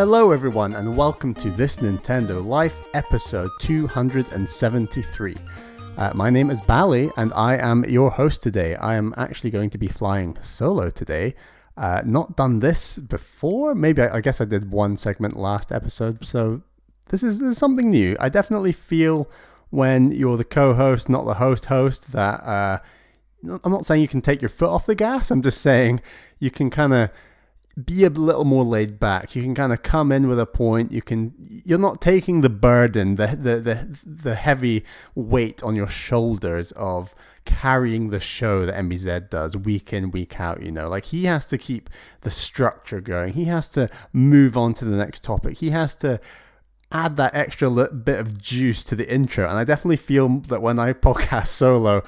Hello everyone and welcome to This Nintendo Life episode 273. My name is Bally and I am your host today. I am actually going to be flying solo today. Not done this before. Maybe I guess I did one segment last episode, so this is something new. I definitely feel when you're the co-host, not the host, that I'm not saying you can take your foot off the gas. I'm just saying you can kind of be a little more laid back. You can kind of come in with a point. You're not taking the burden, the heavy weight on your shoulders of carrying the show that MBZ does week in, week out. You know, like he has to keep the structure going. He has to move on to the next topic. He has to add that extra bit of juice to the intro. And I definitely feel that when I podcast solo,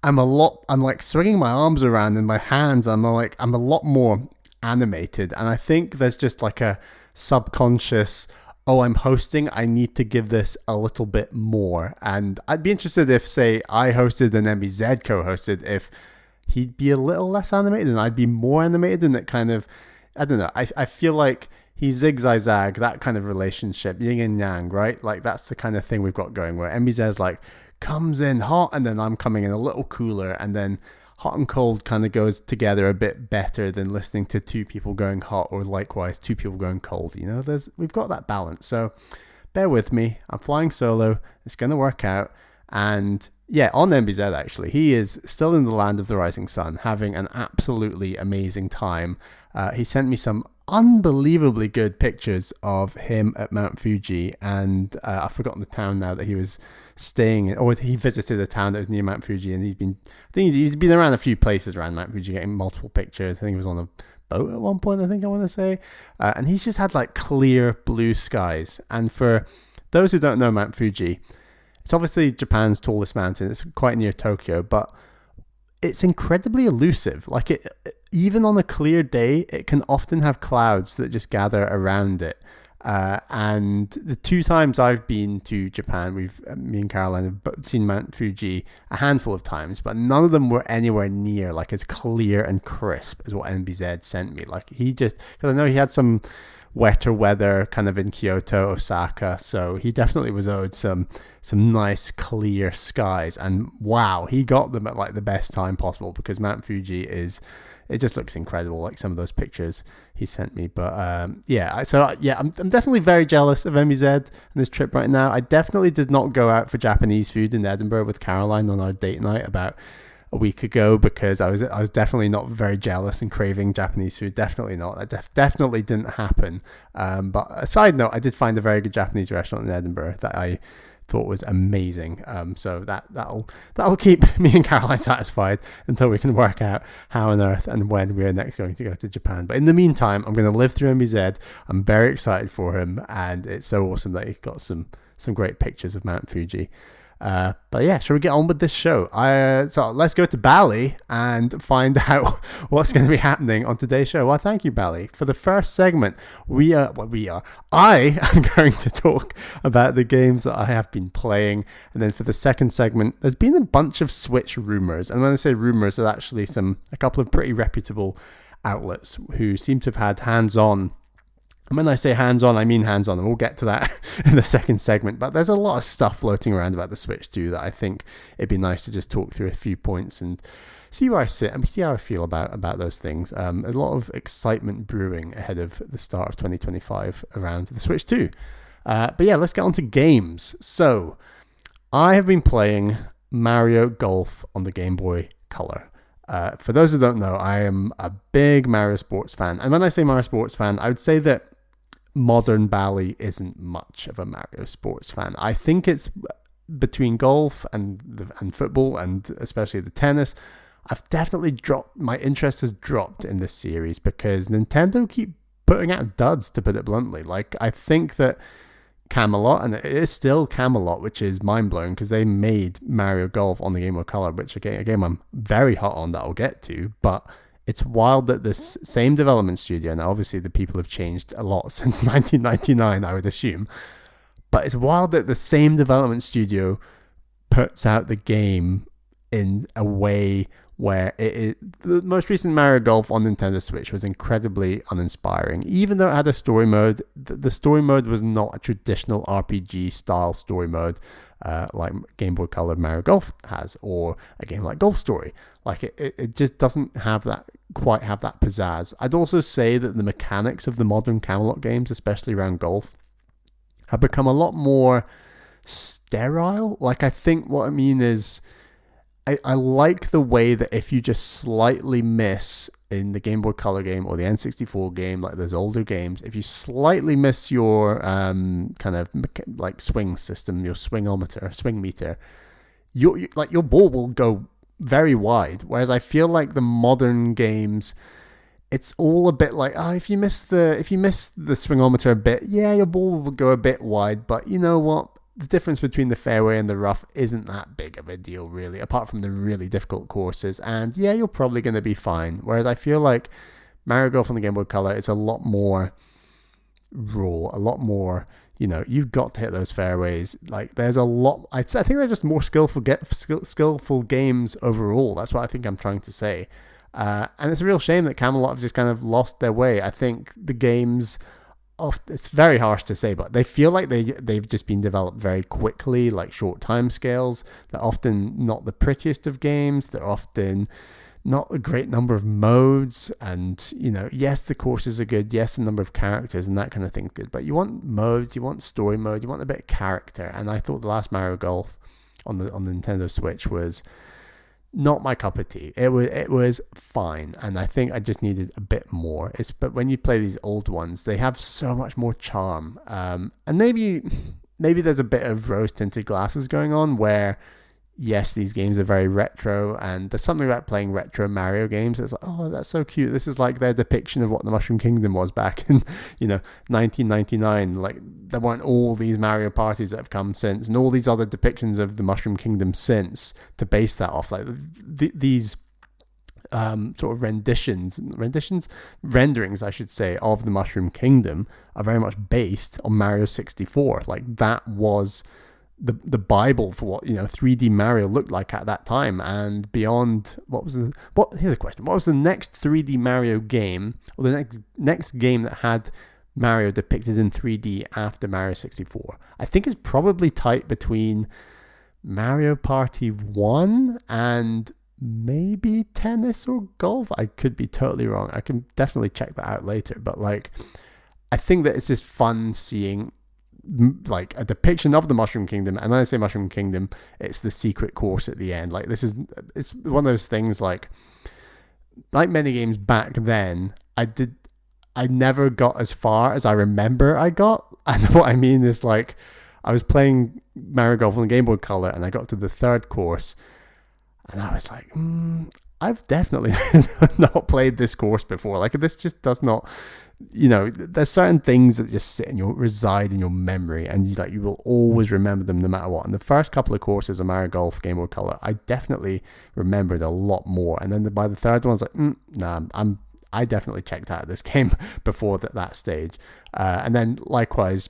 I'm like swinging my arms around in my hands. I'm a lot more animated, and I think there's just like a subconscious, I'm hosting, I need to give this a little bit more. And I'd be interested if, say, I hosted and MBZ co-hosted, if he'd be a little less animated and I'd be more animated, and it kind of, I don't know, I feel like he zig-zag, that kind of relationship, yin and yang, right? Like that's the kind of thing we've got going, where MBZ's like comes in hot and then I'm coming in a little cooler, and then hot and cold kind of goes together a bit better than listening to two people going hot, or likewise two people going cold. You know, we've got that balance. So bear with me. I'm flying solo. It's going to work out. And yeah, on MBZ actually, he is still in the land of the rising sun, having an absolutely amazing time. He sent me some unbelievably good pictures of him at Mount Fuji, and I've forgotten the town now that he was staying in, or he visited a town that was near Mount Fuji, and he's been around a few places around Mount Fuji getting multiple pictures. I think he was on a boat at one point, I want to say, and he's just had like clear blue skies. And for those who don't know Mount Fuji, it's obviously Japan's tallest mountain. It's quite near Tokyo, but it's incredibly elusive. Like it, even on a clear day, it can often have clouds that just gather around it. And the two times I've been to Japan, me and Caroline have seen Mount Fuji a handful of times, but none of them were anywhere near like as clear and crisp as what NBZ sent me. Like because I know he had some wetter weather kind of in Kyoto, Osaka, so he definitely was owed some nice clear skies. And wow, he got them at like the best time possible, because Mount Fuji it just looks incredible, like some of those pictures he sent me. But I'm definitely very jealous of MBZ and this trip right now. I definitely did not go out for Japanese food in Edinburgh with Caroline on our date night about a week ago, because I was definitely not very jealous and craving Japanese food. Definitely not. That definitely didn't happen. But a side note, I did find a very good Japanese restaurant in Edinburgh that I thought was amazing. So that'll keep me and Caroline satisfied until we can work out how on earth and when we're next going to go to Japan. But in the meantime, I'm going to live through MBZ. I'm very excited for him, and it's so awesome that he's got some great pictures of Mount Fuji. But yeah, shall we get on with this show? So let's go to Bally and find out what's going to be happening on today's show. Well, thank you, Bally. For the first segment, I am going to talk about the games that I have been playing. And then for the second segment, there's been a bunch of Switch rumors. And when I say rumors, there's actually a couple of pretty reputable outlets who seem to have had hands-on. And when I say hands-on, I mean hands-on, and we'll get to that in the second segment. But there's a lot of stuff floating around about the Switch 2 that I think it'd be nice to just talk through a few points and see where I sit and see how I feel about those things. A lot of excitement brewing ahead of the start of 2025 around the Switch 2. But yeah, let's get on to games. So I have been playing Mario Golf on the Game Boy Color. For those who don't know, I am a big Mario Sports fan. And when I say Mario Sports fan, I would say that modern Bally isn't much of a Mario Sports fan. I think it's between golf and football, and especially the tennis. I've definitely my interest has dropped in this series because Nintendo keep putting out duds, to put it bluntly. Like, I think that Camelot, and it is still Camelot, which is mind-blowing because they made Mario Golf on the Game Boy Color, which a game I'm very hot on that I'll get to. But it's wild that this same development studio, and obviously the people have changed a lot since 1999, I would assume, but it's wild that the same development studio puts out the game in a way where the most recent Mario Golf on Nintendo Switch was incredibly uninspiring. Even though it had a story mode, the story mode was not a traditional RPG style story mode like Game Boy Color Mario Golf has, or a game like Golf Story. Like it just doesn't quite have that pizzazz. I'd also say that the mechanics of the modern Camelot games, especially around golf, have become a lot more sterile. Like, I think what I mean is, I like the way that if you just slightly miss in the Game Boy Color game or the N64 game, like those older games, if you slightly miss your kind of like swing system, your swing meter, your ball will go very wide. Whereas I feel like the modern games, it's all a bit like, if you miss the swingometer a bit, yeah, your ball will go a bit wide, but you know what? The difference between the fairway and the rough isn't that big of a deal, really, apart from the really difficult courses. And yeah, you're probably going to be fine. Whereas I feel like Mario Golf on the Game Boy Color, it's a lot more raw, a lot more, you've got to hit those fairways. Like, there's a lot. I think they're just more skillful games overall. That's what I think I'm trying to say. And it's a real shame that Camelot have just kind of lost their way. I think the games, it's very harsh to say, but they feel like they've just been developed very quickly, like short time scales. They're often not the prettiest of games. They're often not a great number of modes. And, yes, the courses are good. Yes, the number of characters and that kind of thing is good. But you want modes, you want story mode, you want a bit of character. And I thought the last Mario Golf on the Nintendo Switch was not my cup of tea. It was fine, and I think I just needed a bit more. But when you play these old ones, they have so much more charm. And maybe there's a bit of rose-tinted glasses going on, where yes, these games are very retro, and there's something about playing retro Mario games. It's like, oh, that's so cute. This is like their depiction of what the Mushroom Kingdom was back in 1999. Like, there weren't all these Mario parties that have come since, and all these other depictions of the Mushroom Kingdom since, to base that off. Like these sort of renderings, I should say, of the Mushroom Kingdom are very much based on Mario 64. Like, that was the Bible for what 3D Mario looked like at that time and beyond. Here's a question: what was the next 3D Mario game, or the next game that had Mario depicted in 3D after Mario 64? I think it's probably tight between Mario Party 1 and maybe tennis or golf. I could be totally wrong. I can definitely check that out later. But like, I think that it's just fun seeing like a depiction of the Mushroom Kingdom. And when I say Mushroom Kingdom, it's the secret course at the end. Like, it's one of those things, like many games back then, I never got as far as I remember I got. And what I mean is, like, I was playing Mario Golf on the Game Boy Color, and I got to the third course, and I was like, I've definitely not played this course before. Like, this just does not, there's certain things that just reside in your memory, and you will always remember them no matter what. And the first couple of courses of Mario Golf Game Boy Color, I definitely remembered a lot more. And then by the third one, I was like, nah, I definitely checked out this game before that stage. And then likewise,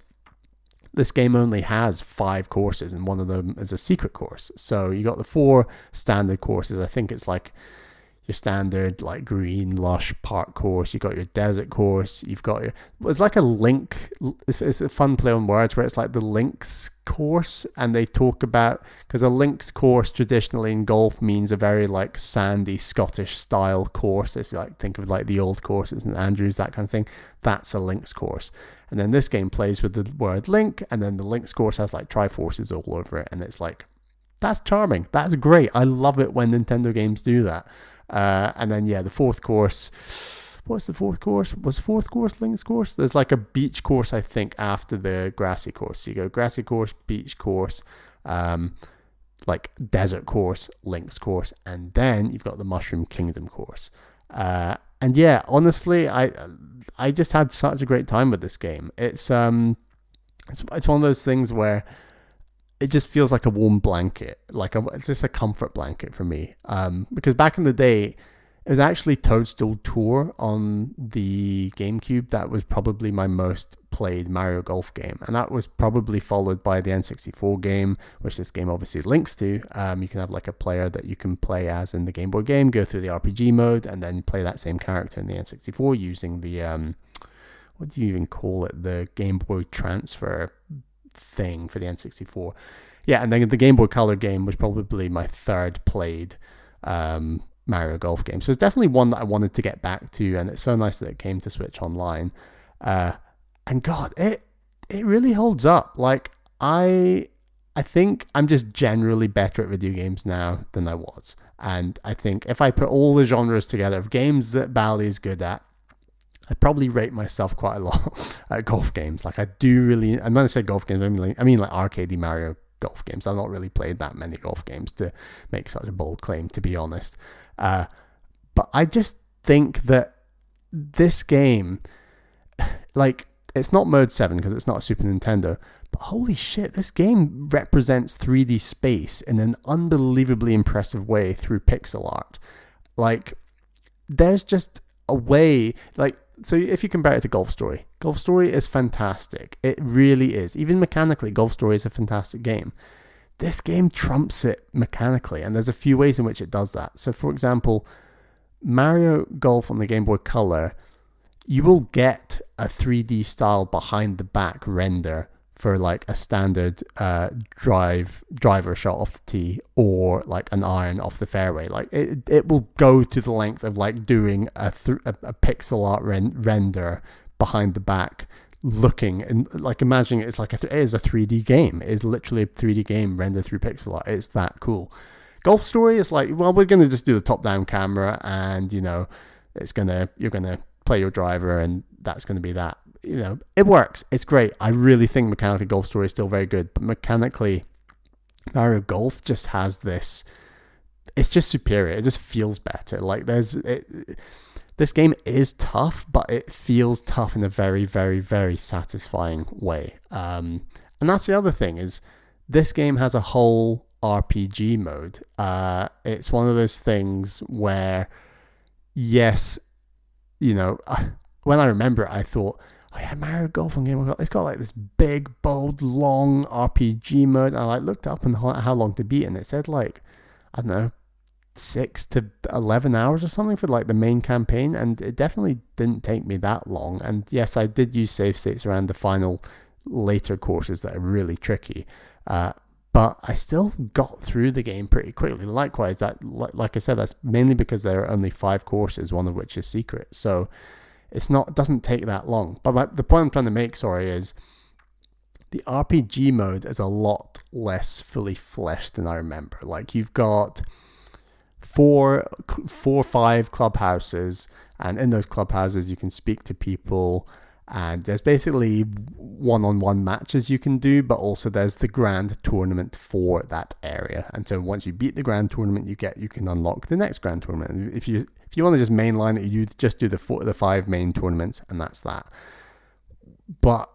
this game only has 5 courses, and one of them is a secret course. So you got the 4 standard courses. I think it's like your standard, like, green, lush park course. You got your desert course. You've got it's like a link. It's a fun play on words, where it's like the links course, and they talk about, because a links course traditionally in golf means a very like sandy Scottish style course. If you like think of like the old courses, St Andrews, that kind of thing, that's a links course. And then this game plays with the word link, and then the links course has like Triforces all over it, and it's like, that's charming. That's great. I love it when Nintendo games do that. And then, the fourth course, what's the fourth course? Was fourth course links course? There's like a beach course, I think, after the grassy course. So you go grassy course, beach course, like desert course, links course, and then you've got the Mushroom Kingdom course. And honestly, I just had such a great time with this game. It's one of those things where it just feels like a warm blanket, it's just a comfort blanket for me. Because back in the day, it was actually Toadstool Tour on the GameCube that was probably my most played Mario Golf game, and that was probably followed by the N64 game, which this game obviously links to. You can have like a player that you can play as in the Game Boy game, go through the RPG mode, and then play that same character in the N64 using the what do you even call it, the Game Boy transfer thing for the N64. Yeah, and then the Game Boy Color game was probably my third played Mario Golf game. So it's definitely one that I wanted to get back to, and it's so nice that it came to Switch Online. And God, it really holds up. Like, I think I'm just generally better at video games now than I was. And I think if I put all the genres together of games that Bally is good at, I'd probably rate myself quite a lot at golf games. Like, I do really, and when I say golf games, I mean like arcadey Mario golf games. I've not really played that many golf games to make such a bold claim, to be honest. But I just think that this game, like, it's not Mode 7 because it's not a Super Nintendo, but holy shit, this game represents 3D space in an unbelievably impressive way through pixel art. Like, there's just a way, like, so if you compare it to Golf Story is fantastic. It really is. Even mechanically, Golf Story is a fantastic game. This game trumps it mechanically, and there's a few ways in which it does that. So, for example, Mario Golf on the Game Boy Color, you will get a 3D style behind the back render for like a standard driver shot off the tee, or like an iron off the fairway. Like it will go to the length of like doing a pixel art render behind the back, looking and like imagining it's like it is a 3D game. It is literally a 3D game rendered through pixel art. It's that cool. Golf Story is like, well, we're gonna just do the top-down camera, and you know, you're gonna play your driver, and that's gonna be that. You know, it works. It's great. I really think mechanically Golf Story is still very good, but mechanically Mario Golf just has this. It's just superior. It just feels better. Like this game is tough, but it feels tough in a very, very, very satisfying way. And that's the other thing, is this game has a whole RPG mode. It's one of those things where, yes, you know, when I remember it, I thought, oh yeah, Mario Golf on Game Boy, it's got like this big, bold, long RPG mode. And I like looked up and how long to beat, and it said like, I don't know, 6 to 11 hours or something for like the main campaign, and it definitely didn't take me that long. And yes, I did use save states around the final later courses that are really tricky, but I still got through the game pretty quickly. Likewise, that like I said, that's mainly because there are only 5 courses, one of which is secret, so it doesn't take that long. But the point I'm trying to make, is the RPG mode is a lot less fully fleshed than I remember. Like, you've got 4 or 5 clubhouses, and in those clubhouses you can speak to people, and there's basically one-on-one matches you can do, but also there's the grand tournament for that area. And so once you beat the grand tournament, you can unlock the next grand tournament. And if you want to just mainline it, you just do the 5 main tournaments, and that's that. But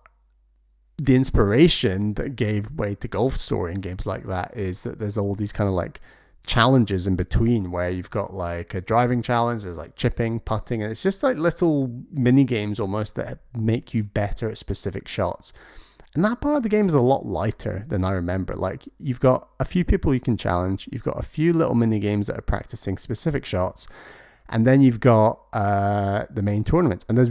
the inspiration that gave way to Golf Story and games like that is that there's all these kind of like challenges in between, where you've got like a driving challenge, there's like chipping, putting, and it's just like little mini games almost that make you better at specific shots. And that part of the game is a lot lighter than I remember. Like, you've got a few people you can challenge, you've got a few little mini games that are practicing specific shots, and then you've got the main tournament. And there's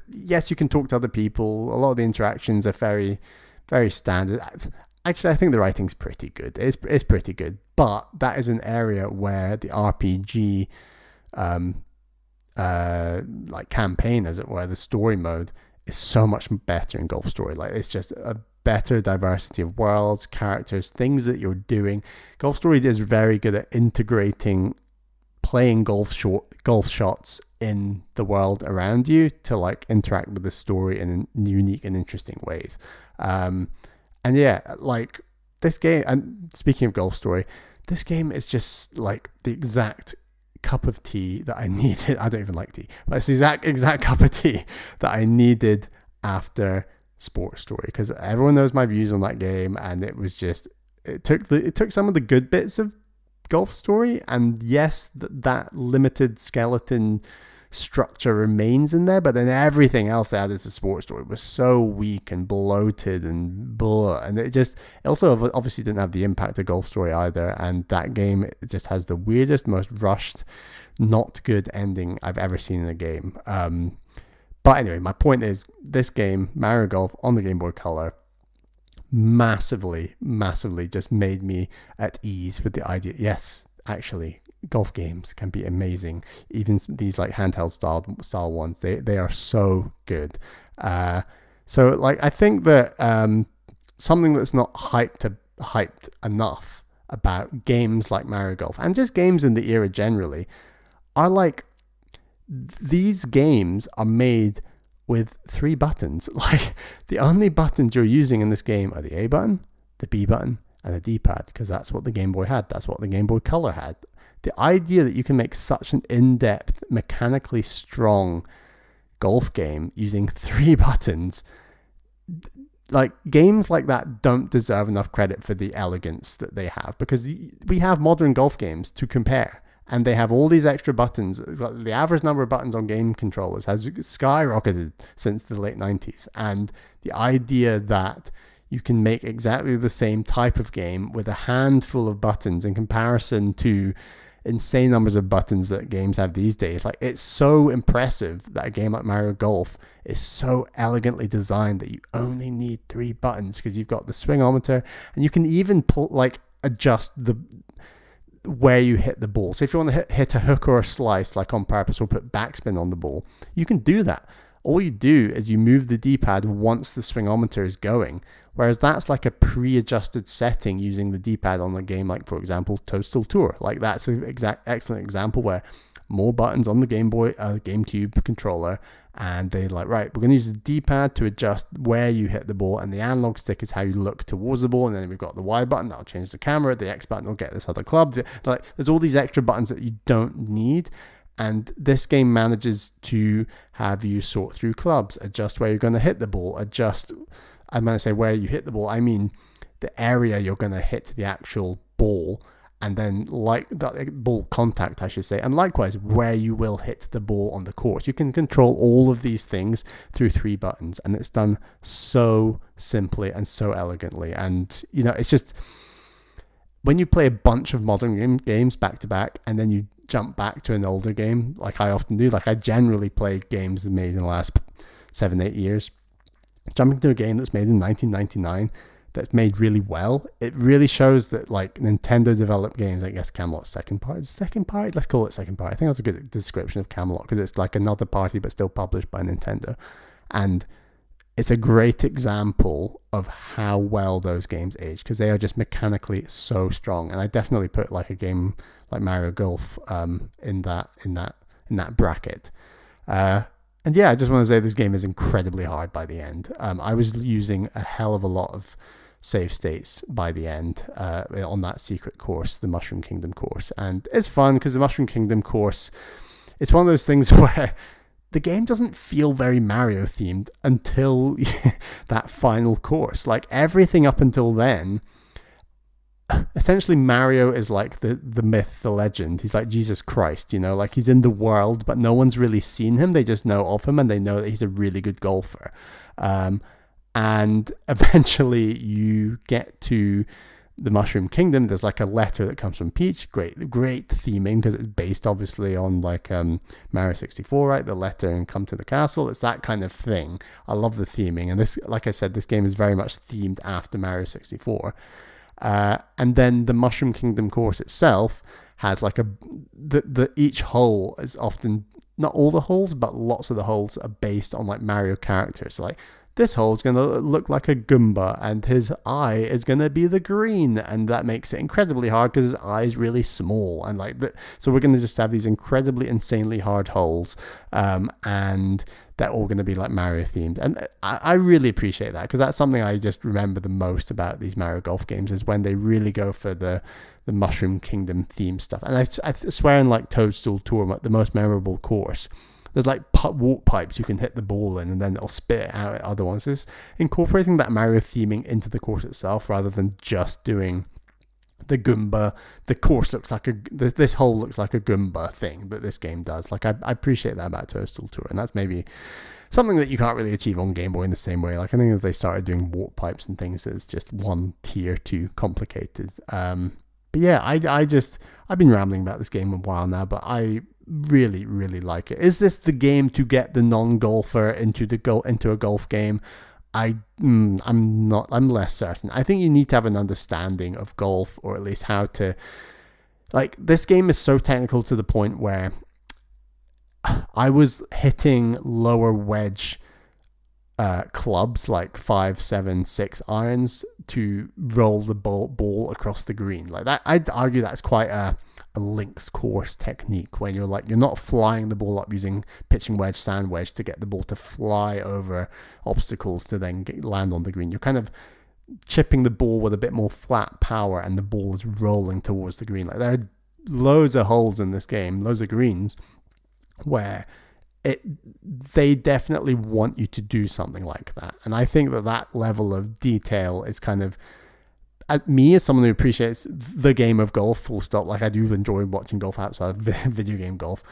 yes, you can talk to other people. A lot of the interactions are very, very standard. Actually, I think the writing's pretty good. It's pretty good, but that is an area where the RPG, like campaign, as it were, the story mode is so much better in Golf Story. Like, it's just a better diversity of worlds, characters, things that you're doing. Golf Story is very good at integrating playing golf shots in the world around you to like interact with the story in unique and interesting ways. And yeah, like this game, and speaking of Golf Story, this game is just like the exact cup of tea that I needed. I don't even like tea, but it's the exact cup of tea that I needed after Sports Story, because everyone knows my views on that game, and it was just, it took some of the good bits of Golf Story, and yes, that limited skeleton structure remains in there, but then everything else they added to the sports story was so weak and bloated and blah, and it also obviously didn't have the impact of Golf Story either, and that game, it just has the weirdest, most rushed, not good ending I've ever seen in a game. But anyway, my point is, this game, Mario Golf on the Game Boy Color, massively just made me at ease with the idea, yes, actually, golf games can be amazing. Even these like handheld style ones, they are so good. So like, I think that something that's not hyped enough about games like Mario Golf, and just games in the era generally, are like, these games are made with 3 buttons. Like, the only buttons you're using in this game are the A button, the B button, and the D-pad, because that's what the Game Boy had. That's what the Game Boy Color had. The idea that you can make such an in-depth, mechanically strong golf game using 3 buttons, like, games like that don't deserve enough credit for the elegance that they have, because we have modern golf games to compare, and they have all these extra buttons. The average number of buttons on game controllers has skyrocketed since the late 90s. And the idea that you can make exactly the same type of game with a handful of buttons in comparison to insane numbers of buttons that games have these days, like, it's so impressive that a game like Mario Golf is so elegantly designed that you only need 3 buttons, because you've got the swingometer, and you can even adjust where you hit the ball. So if you want to hit a hook or a slice, like on purpose, or put backspin on the ball, you can do that. All you do is you move the D-pad once the swingometer is going, whereas that's like a pre-adjusted setting using the D-pad on a game like, for example, Toadstool Tour. Like, that's an excellent example where more buttons on the Game Boy, GameCube controller, and they're like, right, we're going to use the D-pad to adjust where you hit the ball, and the analog stick is how you look towards the ball, and then we've got the Y button, that'll change the camera, the X button will get this other club. Like, there's all these extra buttons that you don't need, and this game manages to have you sort through clubs, adjust where you're going to hit the ball, adjust, I'm going to say where you hit the ball, I mean the area you're going to hit the actual ball, and then like that ball contact, I should say, and likewise where you will hit the ball on the course. You can control all of these things through 3 buttons, and it's done so simply and so elegantly. And you know, it's just, when you play a bunch of modern games back to back, and then you jump back to an older game, like I often do, like I generally play games that made in the last 7-8 years, jumping to a game that's made in 1999 that's made really well, it really shows that, like, Nintendo developed games. I guess Camelot's second party, let's call it second party. I think that's a good description of Camelot, because it's like another party but still published by Nintendo, and it's a great example of how well those games age, because they are just mechanically so strong. And I definitely put like a game like Mario Golf in that bracket. And yeah, I just want to say this game is incredibly hard by the end. I was using a hell of a lot of save states by the end on that secret course, the Mushroom Kingdom course. And it's fun because the Mushroom Kingdom course, it's one of those things where the game doesn't feel very Mario themed until that final course. Like, everything up until then, essentially Mario is like the myth, the legend. He's like Jesus Christ, you know, like he's in the world, but no one's really seen him. They just know of him, and they know that he's a really good golfer. And eventually you get to the Mushroom Kingdom. There's like a letter that comes from Peach. Great theming, because it's based obviously on like Mario 64, right? The letter and come to the castle. It's that kind of thing. I love the theming, and this, like I said, this game is very much themed after Mario 64. And then the Mushroom Kingdom course itself has like each hole is often, not all the holes, but lots of the holes are based on like Mario characters. So like, this hole is going to look like a Goomba, and his eye is going to be the green, and that makes it incredibly hard because his eye is really small. And like so we're going to just have these incredibly insanely hard holes, and they're all going to be like Mario themed. And I really appreciate that, because that's something I just remember the most about these Mario Golf games, is when they really go for the Mushroom Kingdom theme stuff. And I swear, in like Toadstool Tour, the most memorable course, there's like walk pipes you can hit the ball in, and then it'll spit it out at other ones. It's incorporating that Mario theming into the course itself, rather than just doing the Goomba, the course looks like this hole looks like a Goomba thing that this game does. Like I appreciate that about Toadstool Tour, and that's maybe something that you can't really achieve on Game Boy in the same way. Like I think if they started doing warp pipes and things, it's just one tier too complicated. But yeah, I've been rambling about this game a while now, but I really, really like it. Is this the game to get the non-golfer into a golf game? I'm less certain. I think you need to have an understanding of golf, or at least how to, like, this game is so technical to the point where I was hitting lower wedge clubs, like 5, 7, 6 irons, to roll the ball across the green. Like that, I'd argue that's quite a links course technique, when you're not flying the ball up using pitching wedge, sand wedge to get the ball to fly over obstacles to then land on the green. You're kind of chipping the ball with a bit more flat power, and the ball is rolling towards the green. Like there are loads of holes in this game, loads of greens, where they definitely want you to do something like that. And I think that level of detail is kind of, me as someone who appreciates the game of golf, full stop, like I do enjoy watching golf outside of video game golf.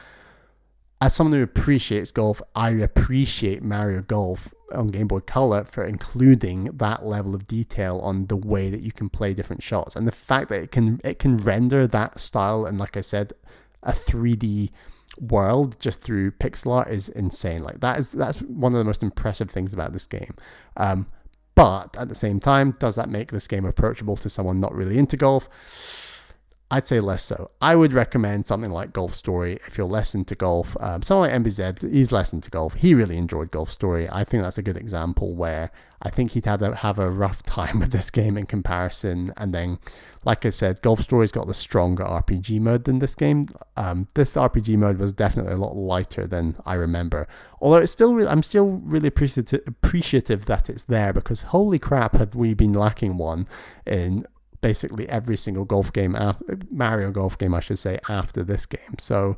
As someone who appreciates golf, I appreciate Mario Golf on Game Boy Color for including that level of detail on the way that you can play different shots, and the fact that it can render that style, and like I said, a 3D world just through pixel art is insane. Like that's one of the most impressive things about this game. But at the same time, does that make this game approachable to someone not really into golf? I'd say less so. I would recommend something like Golf Story if you're less into golf. Someone like MBZ, he's less into golf. He really enjoyed Golf Story. I think that's a good example where I think he'd have a rough time with this game in comparison. And then, like I said, Golf Story's got the stronger RPG mode than this game. This RPG mode was definitely a lot lighter than I remember. Although I'm still really appreciative that it's there, because holy crap, have we been lacking one in basically every single Mario golf game, I should say, after this game. So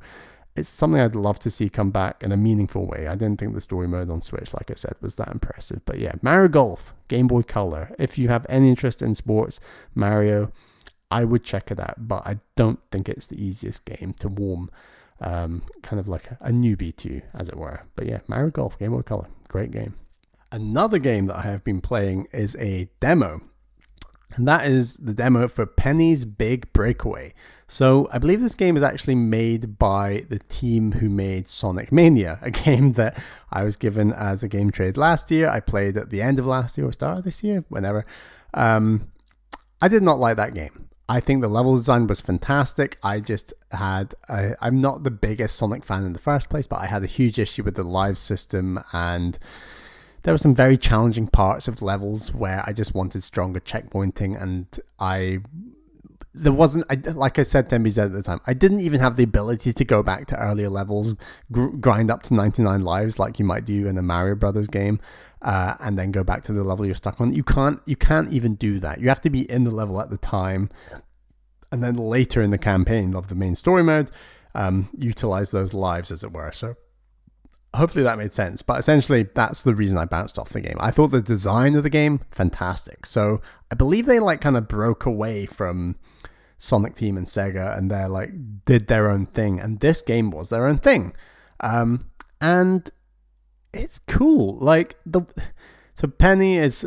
it's something I'd love to see come back in a meaningful way. I didn't think the story mode on Switch, like I said, was that impressive. But yeah, Mario Golf, Game Boy Color. If you have any interest in sports, Mario, I would check it out. But I don't think it's the easiest game to warm, kind of like a newbie to, as it were. But yeah, Mario Golf, Game Boy Color, great game. Another game that I have been playing is a demo. And that is the demo for Penny's Big Breakaway. So I believe this game is actually made by the team who made Sonic Mania, a game that I was given as a game trade last year. I played at the end of last year or start of this year, whenever. I did not like that game. I think the level design was fantastic. I'm not the biggest Sonic fan in the first place, but I had a huge issue with the live system, and there were some very challenging parts of levels where I just wanted stronger checkpointing, and like I said to MBZ at the time, I didn't even have the ability to go back to earlier levels, grind up to 99 lives like you might do in a Mario Brothers game, and then go back to the level you're stuck on. You can't even do that. You have to be in the level at the time, and then later in the campaign of the main story mode, utilize those lives, as it were. So hopefully that made sense, but essentially that's the reason I bounced off the game. I thought the design of the game, fantastic. So I believe they kind of broke away from Sonic Team and Sega, and they did their own thing, and this game was their own thing. And it's cool. So Penny is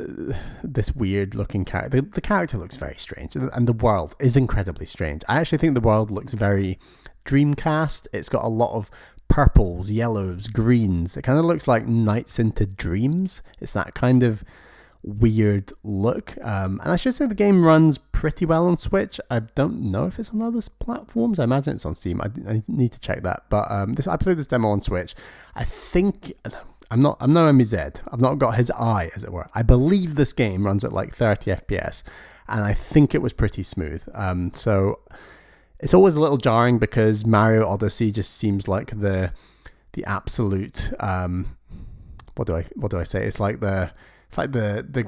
this weird looking character. The character looks very strange, and the world is incredibly strange. I actually think the world looks very Dreamcast. It's got a lot of purples, yellows, greens. It kind of looks like Nights into Dreams. It's that kind of weird look. And I should say the game runs pretty well on Switch. I don't know if it's on other platforms. I imagine it's on Steam. I need to check that. But I played this demo on Switch. I think I'm no MZ. I've not got his eye, as it were. I believe this game runs at like 30 FPS, and I think it was pretty smooth. So it's always a little jarring because Mario Odyssey just seems like the absolute what do I say? It's like the It's like the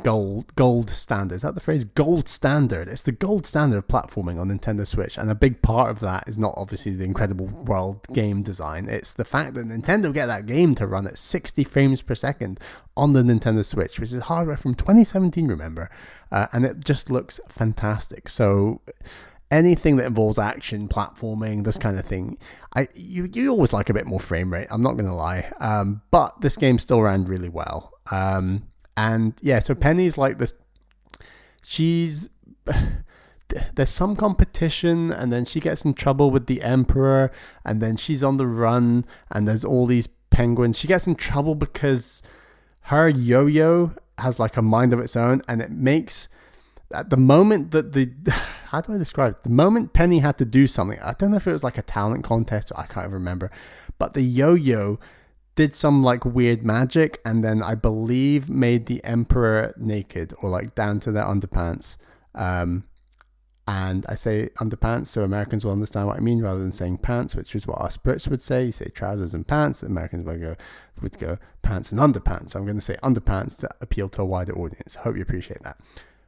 gold standard. Is that the phrase? Gold standard. It's the gold standard of platforming on Nintendo Switch, and a big part of that is not obviously the incredible world game design. It's the fact that Nintendo get that game to run at 60 frames per second on the Nintendo Switch, which is hardware from 2017, remember, and it just looks fantastic. So anything that involves action, platforming, this kind of thing, you always like a bit more frame rate. I'm not going to lie, but this game still ran really well. And yeah, so Penny's like this. There's some competition, and then she gets in trouble with the Emperor, and then she's on the run, and there's all these penguins. She gets in trouble because her yo-yo has like a mind of its own, and it makes, at the moment that how do I describe it? The moment Penny had to do something, I don't know if it was like a talent contest, I can't even remember, but the yo-yo did some like weird magic, and then I believe made the Emperor naked, or like down to their underpants. And I say underpants so Americans will understand what I mean, rather than saying pants, which is what us Brits would say. You say trousers and pants. Americans would go pants and underpants. So I'm going to say underpants to appeal to a wider audience. Hope you appreciate that.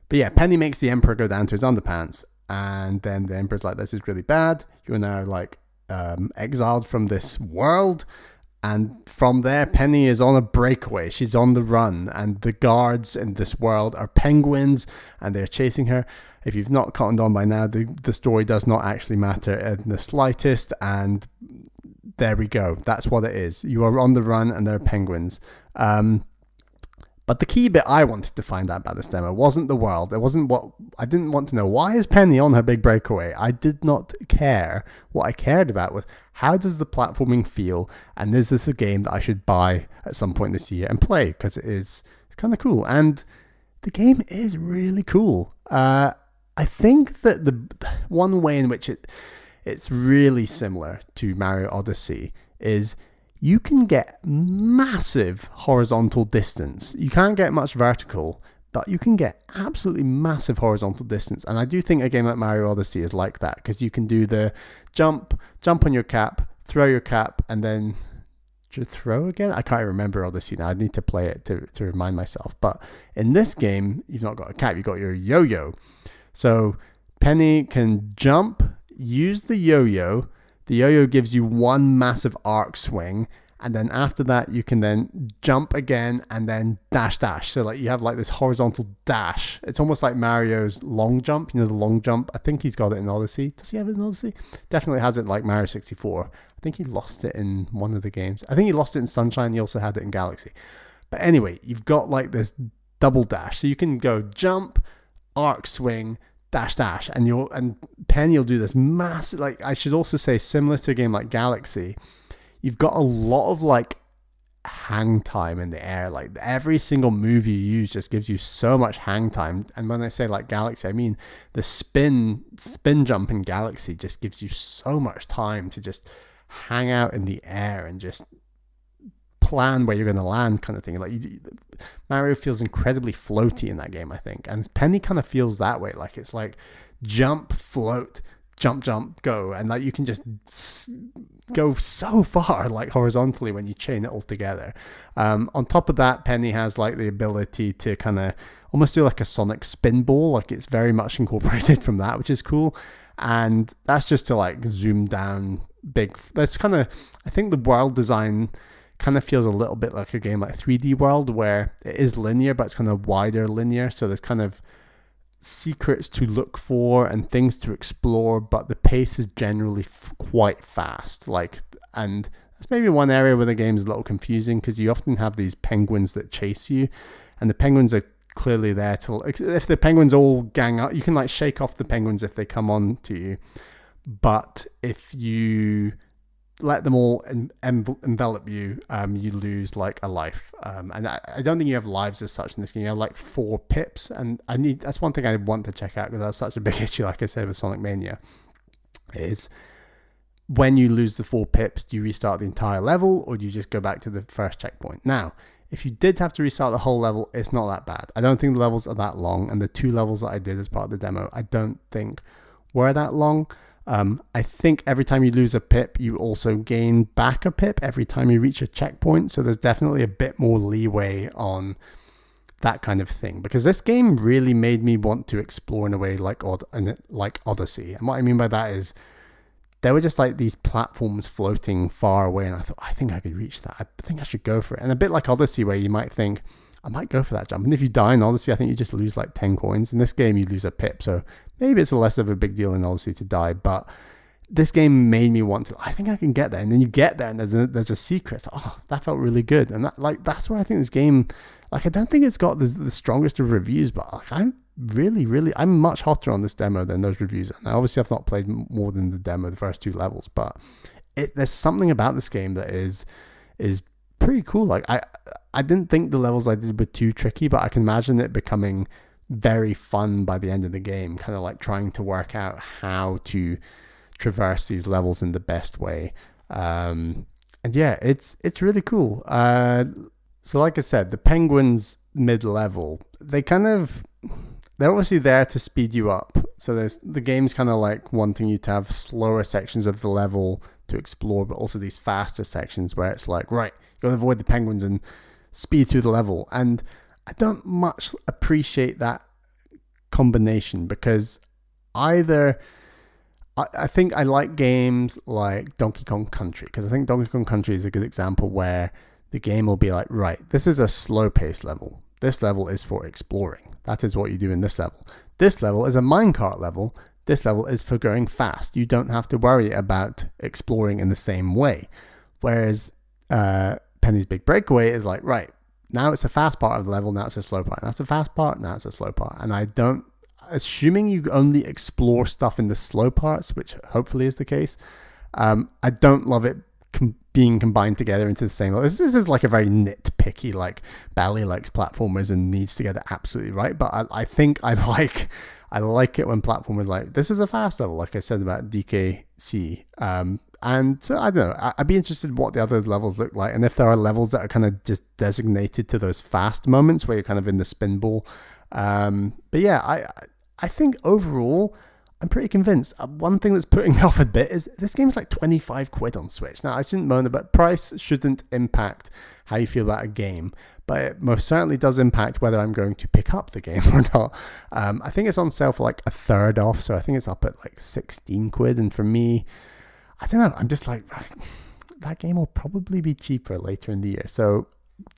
But yeah, Penny makes the Emperor go down to his underpants, and then the Emperor's like, this is really bad. You're now like exiled from this world. And from there, Penny is on a breakaway. She's on the run, and the guards in this world are penguins, and they're chasing her. If you've not cottoned on by now, the story does not actually matter in the slightest, and there we go. That's what it is. You are on the run, and there are penguins. But the key bit I wanted to find out about this demo wasn't the world. It wasn't what I didn't want to know. Why is Penny on her big breakaway? I did not care. What I cared about was, how does the platforming feel? And is this a game that I should buy at some point this year and play? Because it's kind of cool. And the game is really cool. I think that the one way in which it's really similar to Mario Odyssey is you can get massive horizontal distance. You can't get much vertical, but you can get absolutely massive horizontal distance. And I do think a game like Mario Odyssey is like that, because you can do the jump on your cap, throw your cap, and then throw again. I can't remember Odyssey now. I need to play it to remind myself. But in this game, you've not got a cap, you've got your yo-yo. So Penny can jump, use the yo-yo. The yo-yo gives you one massive arc swing, and then after that you can then jump again and then dash. So like you have like this horizontal dash. It's almost like Mario's long jump, the long jump. I think he's got it in Odyssey. Does he have it in Odyssey? Definitely has it in like Mario 64. I think he lost it in one of the games. I think he lost it in Sunshine. He also had it in Galaxy. But anyway, you've got like this double dash. So you can go jump, arc swing, dash, and Penny will do this massive, like I should also say, similar to a game like Galaxy, you've got a lot of like hang time in the air. Like every single move you use just gives you so much hang time. And when I say like Galaxy, I mean the spin jump in Galaxy just gives you so much time to just hang out in the air and just plan where you're going to land, kind of thing. Like Mario feels incredibly floaty in that game, I think, and Penny kind of feels that way. Like it's like jump, float, jump, go, and like you can just go so far like horizontally when you chain it all together. On top of that, Penny has like the ability to kind of almost do like a Sonic spin ball. Like it's very much incorporated from that, which is cool. And that's just to like zoom down big. That's kind of, I think the world design kind of feels a little bit like a game like 3D World, where it is linear, but it's kind of wider linear. So there's kind of secrets to look for and things to explore, but the pace is generally quite fast. Like, and that's maybe one area where the game is a little confusing, because you often have these penguins that chase you, and the penguins are clearly there to, if the penguins all gang up, you can like shake off the penguins if they come on to you, but if you let them all envelop you, you lose like a life. And I don't think you have lives as such in this game. You have like 4 pips, and that's one thing I want to check out, because I have such a big issue, like I said, with Sonic Mania, is when you lose the 4 pips, do you restart the entire level, or do you just go back to the first checkpoint? Now, if you did have to restart the whole level, it's not that bad. I don't think the levels are that long, and the 2 levels that I did as part of the demo, I don't think were that long. I think every time you lose a pip, you also gain back a pip every time you reach a checkpoint. So there's definitely a bit more leeway on that kind of thing, because this game really made me want to explore in a way like Odyssey. And what I mean by that is there were just like these platforms floating far away, and I thought, I think I could reach that. I think I should go for it. And a bit like Odyssey, where you might think, I might go for that jump. And if you die in Odyssey, I think you just lose like 10 coins. In this game, you lose a pip. So maybe it's less of a big deal in Odyssey to die, but this game made me want to, I think I can get there. And then you get there and there's a secret. Oh, that felt really good. And that's where I think this game, like, I don't think it's got the strongest of reviews, but like, I'm much hotter on this demo than those reviews. And obviously I've not played more than the demo, the first 2 levels, but there's something about this game that is pretty cool. Like, I didn't think the levels I did were too tricky, but I can imagine it becoming very fun by the end of the game, kind of like trying to work out how to traverse these levels in the best way. And yeah, it's really cool. So like I said, the penguins mid-level, they're obviously there to speed you up. So the game's kind of like wanting you to have slower sections of the level to explore, but also these faster sections where it's like, right, you got to avoid the penguins and speed through the level. And I don't much appreciate that combination, because either I think I like games like Donkey Kong Country, because I think Donkey Kong Country is a good example where the game will be like, right, this is a slow paced level. This level is for exploring. That is what you do in this level. This level is a minecart level. This level is for going fast. You don't have to worry about exploring in the same way. Whereas Penny's Big Breakaway is like, right, now it's a fast part of the level, now it's a slow part. Now it's a fast part, now it's a slow part. And assuming you only explore stuff in the slow parts, which hopefully is the case, I don't love it being combined together into the same level. This is like a very nitpicky, like Bally likes platformers and needs to get it absolutely right. But I think I like it when platformers like, this is a fast level, like I said about DKC. And so I don't know, I'd be interested in what the other levels look like, and if there are levels that are kind of just designated to those fast moments where you're kind of in the spin ball. But yeah, I think overall I'm pretty convinced. One thing that's putting me off a bit is this game's like 25 quid on Switch. Now, I shouldn't moan about price, shouldn't impact how you feel about a game, but it most certainly does impact whether I'm going to pick up the game or not. I think it's on sale for like a third off, so I think it's up at like 16 quid. And for me, I don't know, I'm just like, that game will probably be cheaper later in the year. So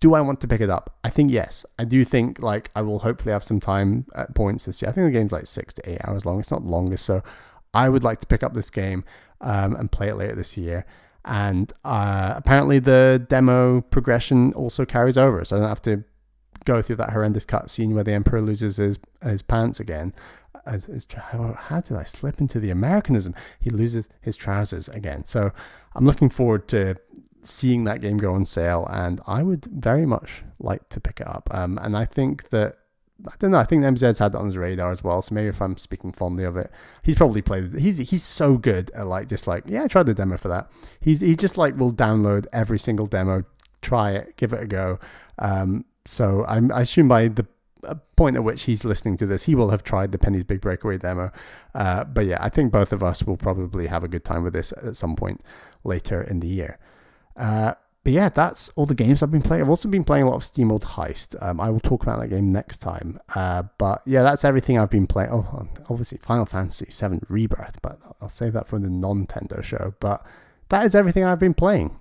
do I want to pick it up? I think yes. I do think like I will hopefully have some time at points this year. I think the game's like 6 to 8 hours long. It's not the longest. So I would like to pick up this game and play it later this year. And apparently the demo progression also carries over. So I don't have to go through that horrendous cutscene where the Emperor loses his pants again. How did I slip into the Americanism? He loses his trousers again. So I'm looking forward to seeing that game go on sale, and I would very much like to pick it up. And I think that, I don't know, I think MZ's had it on his radar as well. So maybe if I'm speaking fondly of it, he's probably played it. He's so good at like, just like, yeah, I tried the demo for that. He just like will download every single demo, try it, give it a go. So I assume by the point at which he's listening to this, he will have tried the Penny's Big Breakaway demo. But yeah, I think both of us will probably have a good time with this at some point later in the year. But yeah, that's all the games I've been playing. I've also been playing a lot of SteamWorld Heist. I will talk about that game next time. But yeah, that's everything I've been playing. Oh, obviously Final Fantasy VII Rebirth, but I'll save that for the Nintendo show. But that is everything I've been playing.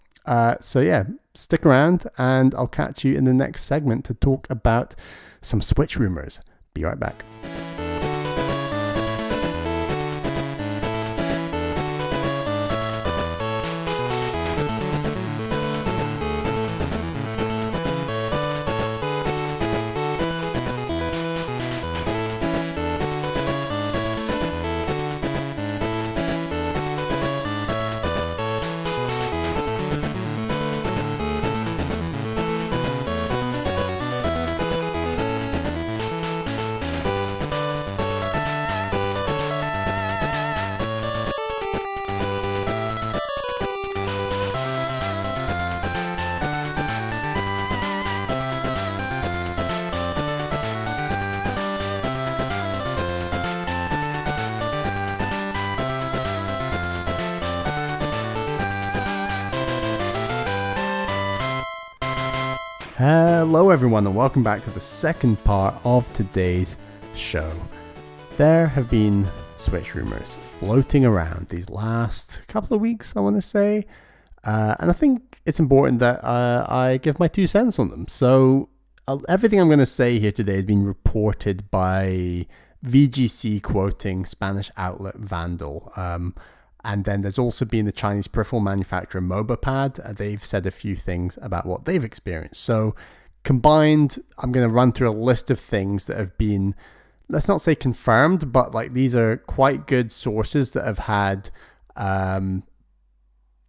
So yeah, stick around and I'll catch you in the next segment to talk about some Switch rumors. Be right back. Hello everyone and welcome back to the second part of today's show. There have been Switch rumours floating around these last couple of weeks, I want to say, and I think it's important that I give my 2 cents on them. So everything I'm going to say here today has been reported by VGC quoting Spanish outlet Vandal. And then there's also been the Chinese peripheral manufacturer Mobapad. They've said a few things about what they've experienced. So combined, I'm going to run through a list of things that have been, let's not say confirmed, but like these are quite good sources that have had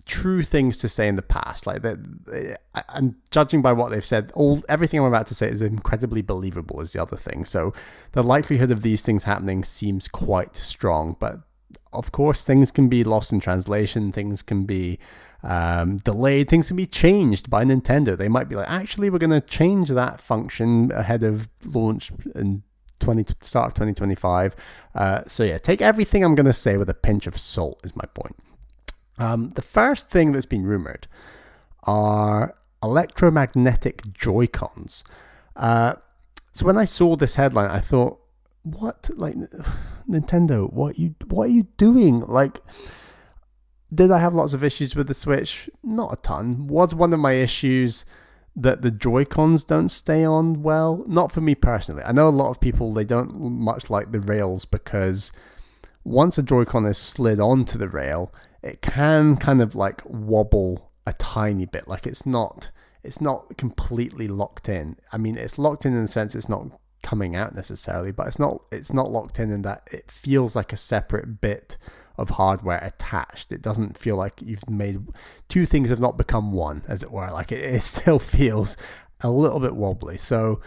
true things to say in the past. Like that, and judging by what they've said, everything I'm about to say is incredibly believable is the other thing. So the likelihood of these things happening seems quite strong, but of course, things can be lost in translation, things can be delayed, things can be changed by Nintendo. They might be like, actually, we're going to change that function ahead of launch in start of 2025. So yeah, take everything I'm going to say with a pinch of salt is my point. The first thing that's been rumored are electromagnetic Joy-Cons. So when I saw this headline, I thought, what? Like, Nintendo, what are you doing? Like, did I have lots of issues with the Switch? Not a ton. Was one of my issues that the Joy-Cons don't stay on well? Not for me personally. I know a lot of people, they don't much like the rails because once a Joy-Con is slid onto the rail, it can kind of like wobble a tiny bit. Like it's not completely locked in. I mean, it's locked in the sense it's not coming out necessarily, but it's not locked in that it feels like a separate bit of hardware attached. It doesn't feel like you've made two things have not become one, as it were. Like it still feels a little bit wobbly. So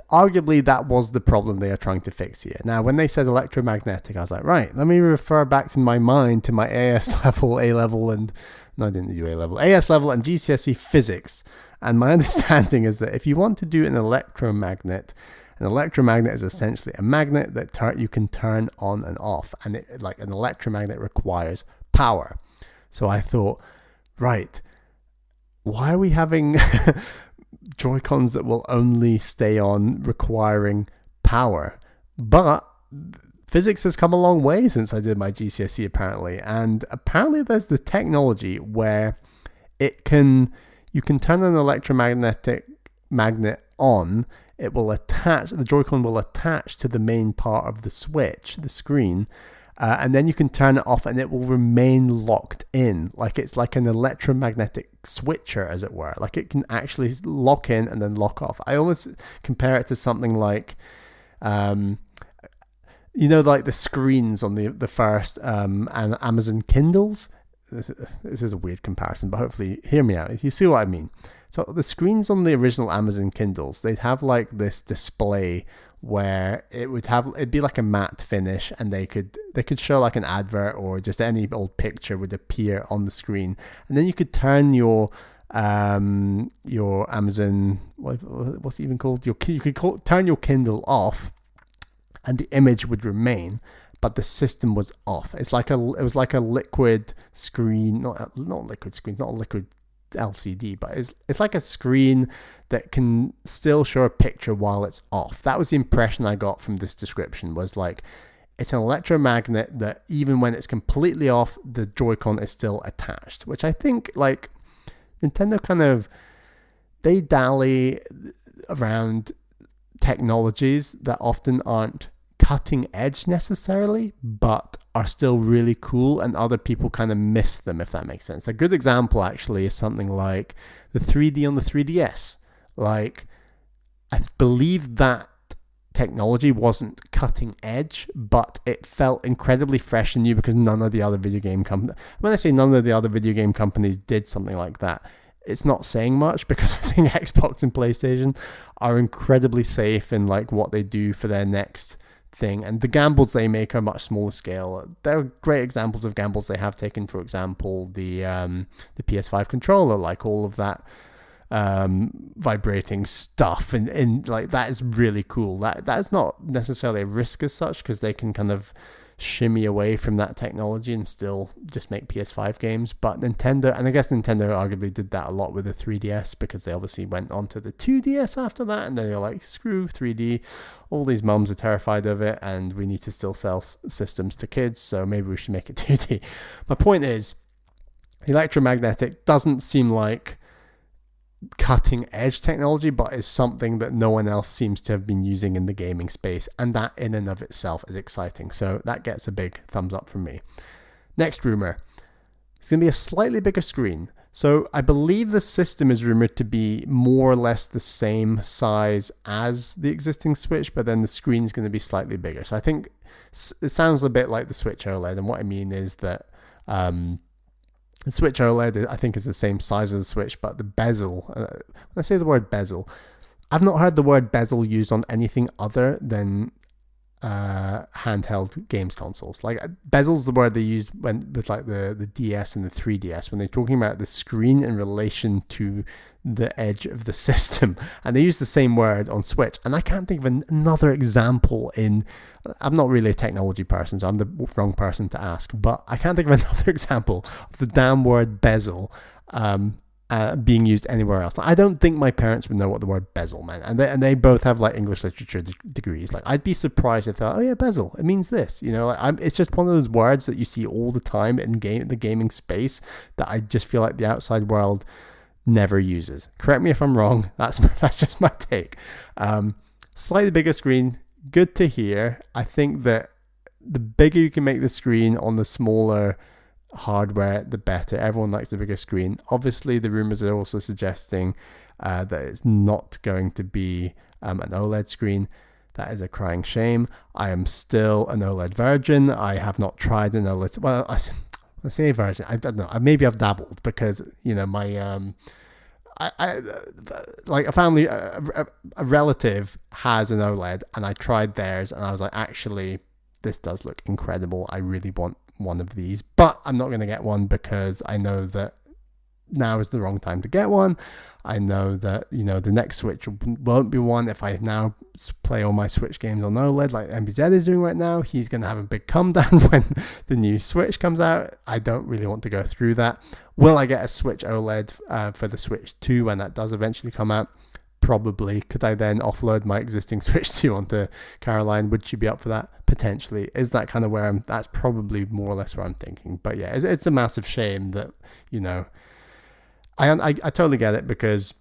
arguably that was the problem they are trying to fix here. Now, when they said electromagnetic, I was like, right, let me refer back to my mind to my AS level, A-level, and no, I didn't do A-level, AS level and GCSE Physics. And my understanding is that if you want to do an electromagnet is essentially a magnet that you can turn on and off. And it, like an electromagnet requires power. So I thought, right, why are we having Joy-Cons that will only stay on requiring power? But physics has come a long way since I did my GCSE apparently. And apparently there's the technology where you can turn an electromagnetic magnet on. It will attach, the Joy-Con will attach to the main part of the Switch, the screen, and then you can turn it off and it will remain locked in. Like it's like an electromagnetic switcher, as it were. Like it can actually lock in and then lock off. I almost compare it to something like, like the screens on the first Amazon Kindles. This is a weird comparison, but hopefully hear me out. You see what I mean? So the screens on the original Amazon Kindles, they'd have like this display where it'd be like a matte finish, and they could show like an advert or just any old picture would appear on the screen, and then you could turn your Amazon, what's it even called? You could turn your Kindle off, and the image would remain, but the system was off. It was like a liquid screen, not liquid screen, not a liquid LCD, but it's like a screen that can still show a picture while it's off. That was the impression I got from this description, was like it's an electromagnet that even when it's completely off, the Joy-Con is still attached, which I think like Nintendo they dally around technologies that often aren't cutting edge necessarily, but are still really cool, and other people kind of miss them, if that makes sense. A good example actually is something like the 3D on the 3DS. Like, I believe that technology wasn't cutting edge, but it felt incredibly fresh and new because none of the other video game companies, when I say none of the other video game companies did something like that, it's not saying much, because I think Xbox and PlayStation are incredibly safe in like what they do for their next thing, and the gambles they make are much smaller scale. There are great examples of gambles they have taken. For example, the PS5 controller, like all of that vibrating stuff, and like that is really cool. That is not necessarily a risk as such, because they can kind of shimmy away from that technology and still just make PS5 games. But Nintendo, and I guess Nintendo arguably did that a lot with the 3DS, because they obviously went on to the 2DS after that, and then they're like, screw 3D. All these mums are terrified of it, and we need to still sell systems to kids, so maybe we should make it 2D. My point is, electromagnetic doesn't seem like cutting edge technology, but is something that no one else seems to have been using in the gaming space, and that in and of itself is exciting. So that gets a big thumbs up from me. Next rumor, it's going to be a slightly bigger screen. So I believe the system is rumored to be more or less the same size as the existing Switch, but then the screen is going to be slightly bigger. So I think it sounds a bit like the Switch OLED, and what I mean is that the Switch OLED, I think, is the same size as the Switch, but the bezel, when I say the word bezel, I've not heard the word bezel used on anything other than handheld games consoles. Like, bezel's the word they use with like the DS and the 3DS, when they're talking about the screen in relation to the edge of the system. And they use the same word on Switch. And I can't think of another example I'm not really a technology person, so I'm the wrong person to ask, but I can't think of another example of the damn word bezel being used anywhere else. I don't think my parents would know what the word bezel meant, and they both have like English literature degrees. Like, I'd be surprised if they thought, oh yeah, bezel, it means this. It's just one of those words that you see all the time in the gaming space that I just feel like the outside world never uses. Correct me if I'm wrong. That's just my take. Slightly bigger screen, good to hear. I think that the bigger you can make the screen on the smaller hardware, the better. Everyone likes the bigger screen. Obviously, the rumors are also suggesting that it's not going to be an OLED screen. That is a crying shame. I am still an OLED virgin. I have not tried an OLED. Well, I say virgin. I don't know. Maybe I've dabbled, because my I like a family, a relative has an OLED, and I tried theirs, and I was like, actually, this does look incredible. I really want one of these, but I'm not going to get one, because I know that now is the wrong time to get one. I know that, the next Switch won't be one. If I now play all my Switch games on OLED like MBZ is doing right now, he's going to have a big come down when the new Switch comes out. I don't really want to go through that. Will I get a Switch OLED for the Switch 2 when that does eventually come out? Probably. Could I then offload my existing Switch 2 onto Caroline? Would she be up for that? Potentially. Is that kind of that's probably more or less where I'm thinking. But yeah, it's a massive shame that, I totally get it, because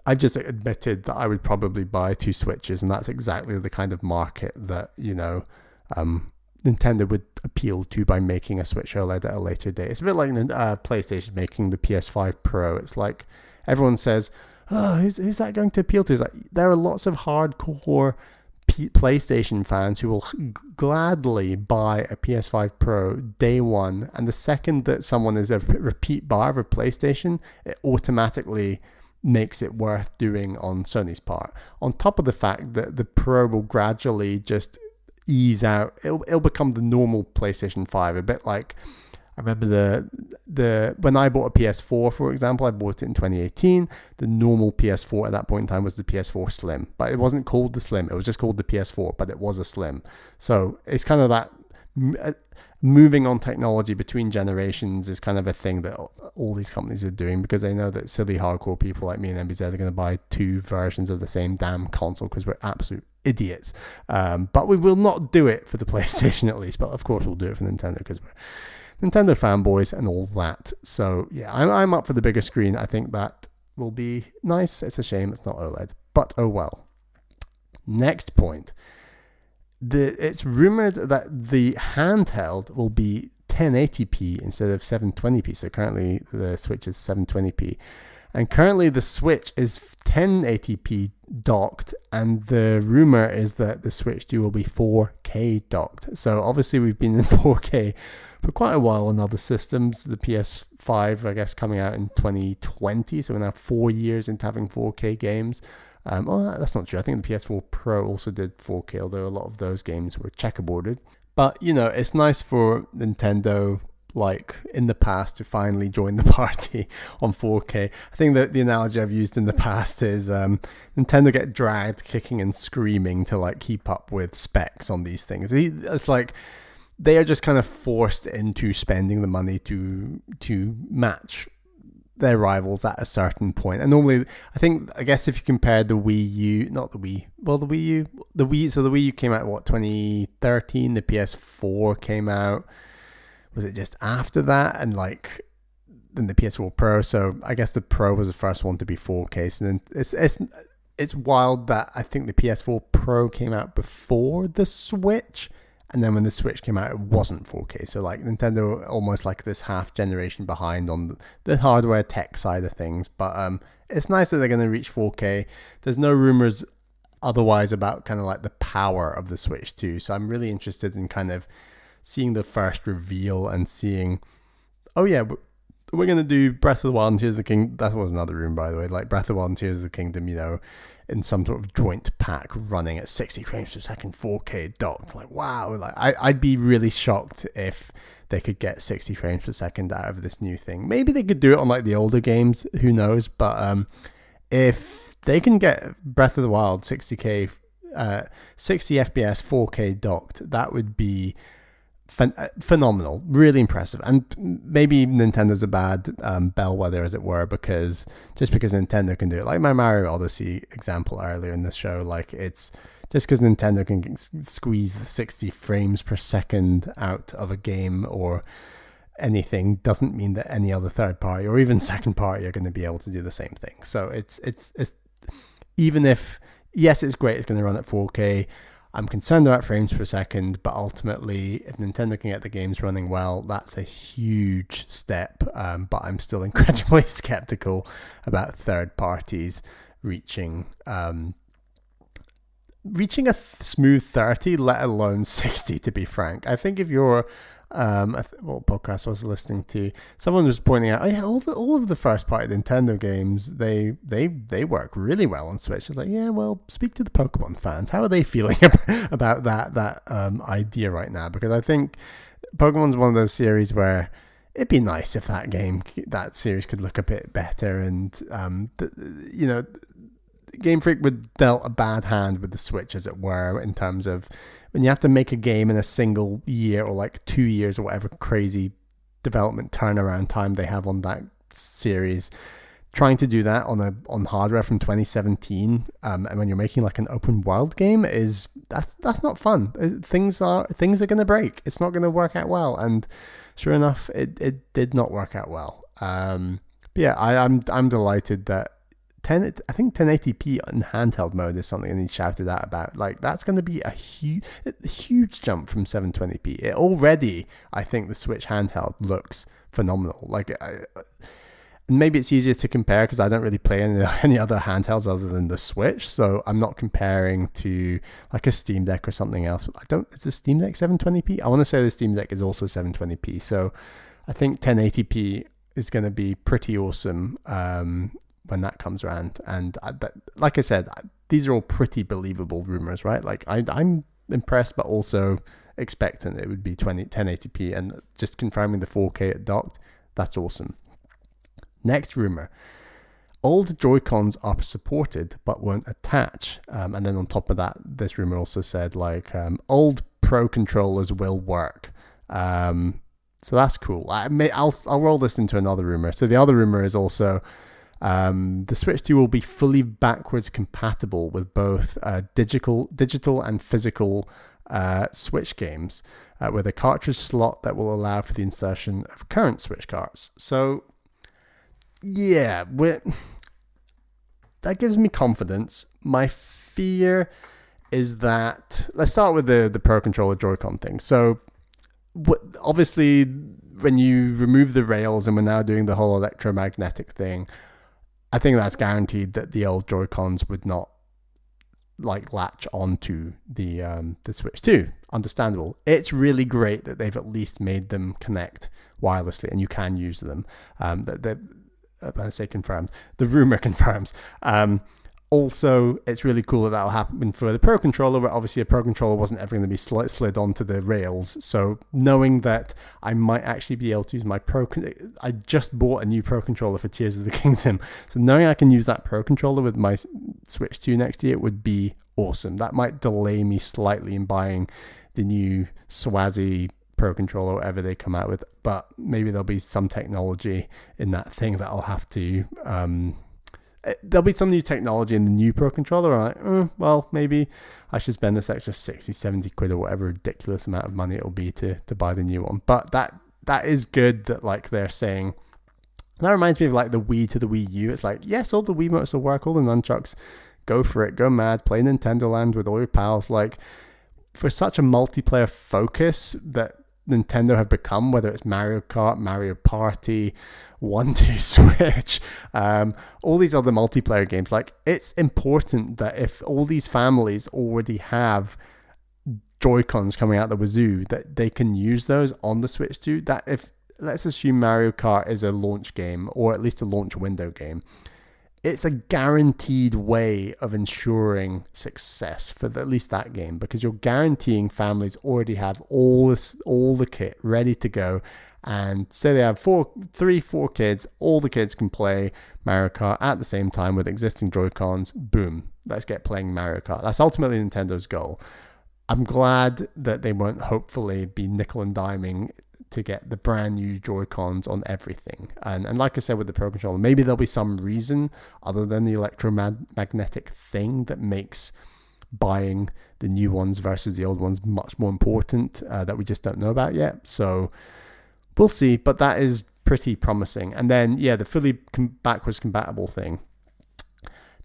I've just admitted that I would probably buy 2 Switches, and that's exactly the kind of market that, Nintendo would appeal to by making a Switch OLED at a later date. It's a bit like PlayStation making the PS5 Pro. It's like everyone says, oh, who's that going to appeal to? It's like, there are lots of hardcore PlayStation fans who will gladly buy a PS5 Pro day one, and the second that someone is a repeat buyer of a PlayStation, it automatically makes it worth doing on Sony's part. On top of the fact that the Pro will gradually just ease out. It'll become the normal PlayStation 5, a bit like, I remember the when I bought a PS4, for example, I bought it in 2018. The normal PS4 at that point in time was the PS4 Slim, but it wasn't called the Slim. It was just called the PS4, but it was a Slim. So it's kind of that moving on technology between generations is kind of a thing that all these companies are doing, because they know that silly hardcore people like me and MBZ are going to buy 2 versions of the same damn console because we're absolute idiots. But we will not do it for the PlayStation, at least. But of course we'll do it for Nintendo, because we're Nintendo fanboys and all that. So yeah, I'm up for the bigger screen. I think that will be nice. It's a shame it's not OLED, but oh well. Next point. It's rumored that the handheld will be 1080p instead of 720p. So currently the Switch is 720p. And currently the Switch is 1080p docked, and the rumor is that the Switch 2 will be 4K docked. So obviously we've been in 4K for quite a while on other systems. The PS5, I guess, coming out in 2020. So we're now 4 years into having 4K games. That's not true. I think the PS4 Pro also did 4K, although a lot of those games were checkerboarded. But, it's nice for Nintendo, like in the past, to finally join the party on 4K. I think that the analogy I've used in the past is Nintendo get dragged kicking and screaming to like keep up with specs on these things. It's like they are just kind of forced into spending the money to match their rivals at a certain point. And normally, I guess if you compare the Wii U, not the Wii, well, the Wii U came out, 2013, the PS4 came out, was it just after that? And like, then the PS4 Pro, so I guess the Pro was the first one to be 4K. So then it's wild that I think the PS4 Pro came out before the Switch, and then when the Switch came out, it wasn't 4K. So like Nintendo almost like this half generation behind on the hardware tech side of things. But it's nice that they're going to reach 4K. There's no rumors otherwise about kind of like the power of the Switch 2. So I'm really interested in kind of seeing the first reveal and seeing, oh yeah, we're going to do Breath of the Wild and Tears of the Kingdom. That was another room, by the way. Like Breath of the Wild and Tears of the Kingdom, in some sort of joint pack running at 60 frames per second, 4K docked. Like, wow. Like I'd be really shocked if they could get 60 frames per second out of this new thing. Maybe they could do it on like the older games. Who knows? But if they can get Breath of the Wild 60 FPS, 4K docked, that would be phenomenal, really impressive. And maybe Nintendo's a bad bellwether, as it were, because Nintendo can do it, like my Mario Odyssey example earlier in this show, like it's just because Nintendo can squeeze the 60 frames per second out of a game or anything doesn't mean that any other third party or even second party are going to be able to do the same thing. So it's even if, yes, it's great, it's going to run at 4K. I'm concerned about frames per second, but ultimately, if Nintendo can get the games running well, that's a huge step. But I'm still incredibly skeptical about third parties reaching a smooth 30, let alone 60, to be frank. I think if you're what podcast I was listening to, someone was pointing out, oh yeah, all of the first party Nintendo games, they work really well on Switch. I was like, yeah, well, speak to the Pokemon fans. How are they feeling about that idea right now? Because I think Pokemon's one of those series where it'd be nice if that series could look a bit better. And Game Freak would dealt a bad hand with the Switch, as it were, in terms of when you have to make a game in a single year or like 2 years or whatever crazy development turnaround time they have on that series. Trying to do that on hardware from 2017, and when you're making like an open world game, that's not fun. Things are going to break. It's not going to work out well, and sure enough, it did not work out well. But yeah, I'm delighted that I think 1080p in handheld mode is something that he shouted out about. Like, that's going to be a huge jump from 720p. I think the Switch handheld looks phenomenal. Like, maybe it's easier to compare because I don't really play any other handhelds other than the Switch, so I'm not comparing to like a Steam Deck or something else. Is the Steam Deck 720p? I want to say the Steam Deck is also 720p, so I think 1080p is going to be pretty awesome when that comes around. And like I said, these are all pretty believable rumors, right? Like I'm impressed, but also expectant it would be 1080p, and just confirming the 4K at docked, that's awesome. Next rumor: old Joy-Cons are supported but won't attach. And then on top of that, this rumor also said old Pro controllers will work. So that's cool. I'll roll this into another rumor. So the other rumor is also the Switch 2 will be fully backwards compatible with both digital and physical Switch games, with a cartridge slot that will allow for the insertion of current Switch carts. So yeah, that gives me confidence. My fear is that, let's start with the Pro Controller Joy-Con thing. So obviously, when you remove the rails and we're now doing the whole electromagnetic thing, I think that's guaranteed that the old Joy-Cons would not latch onto the Switch 2. Understandable. It's really great that they've at least made them connect wirelessly and you can use them. When I say confirmed, the rumor confirms. Also, it's really cool that that'll happen for the Pro Controller, where obviously a Pro Controller wasn't ever going to be slid onto the rails. So knowing that I might actually be able to use my I just bought a new Pro Controller for Tears of the Kingdom. So knowing I can use that Pro Controller with my Switch 2 next year would be awesome. That might delay me slightly in buying the new Swazzy Pro Controller, whatever they come out with. But maybe there'll be some technology in that thing that I'll have to there'll be some new technology in the new Pro Controller. I'm like, well, maybe I should spend this extra 60, 70 quid or whatever ridiculous amount of money it'll be to buy the new one. But that is good that like they're saying. That reminds me of like the Wii to the Wii U. It's like, yes, all the Wiimotes will work, all the nunchucks, go for it, go mad, play Nintendo Land with all your pals. Like, for such a multiplayer focus that Nintendo have become, whether it's Mario Kart, Mario Party, 1-2 Switch, all these other multiplayer games, like, it's important that if all these families already have Joy-Cons coming out the wazoo, that they can use those on the Switch too. That if, let's assume Mario Kart is a launch game, or at least a launch window game, it's a guaranteed way of ensuring success for at least that game, because you're guaranteeing families already have all the kit ready to go. And say they have 4 kids, all the kids can play Mario Kart at the same time with existing Joy-Cons. Boom, let's get playing Mario Kart. That's ultimately Nintendo's goal. I'm glad that they won't hopefully be nickel and diming to get the brand new Joy-Cons on everything. And like I said with the Pro Controller, maybe there'll be some reason other than the electromagnetic thing that makes buying the new ones versus the old ones much more important, that we just don't know about yet. So we'll see, but that is pretty promising. And then, yeah, the fully backwards compatible thing.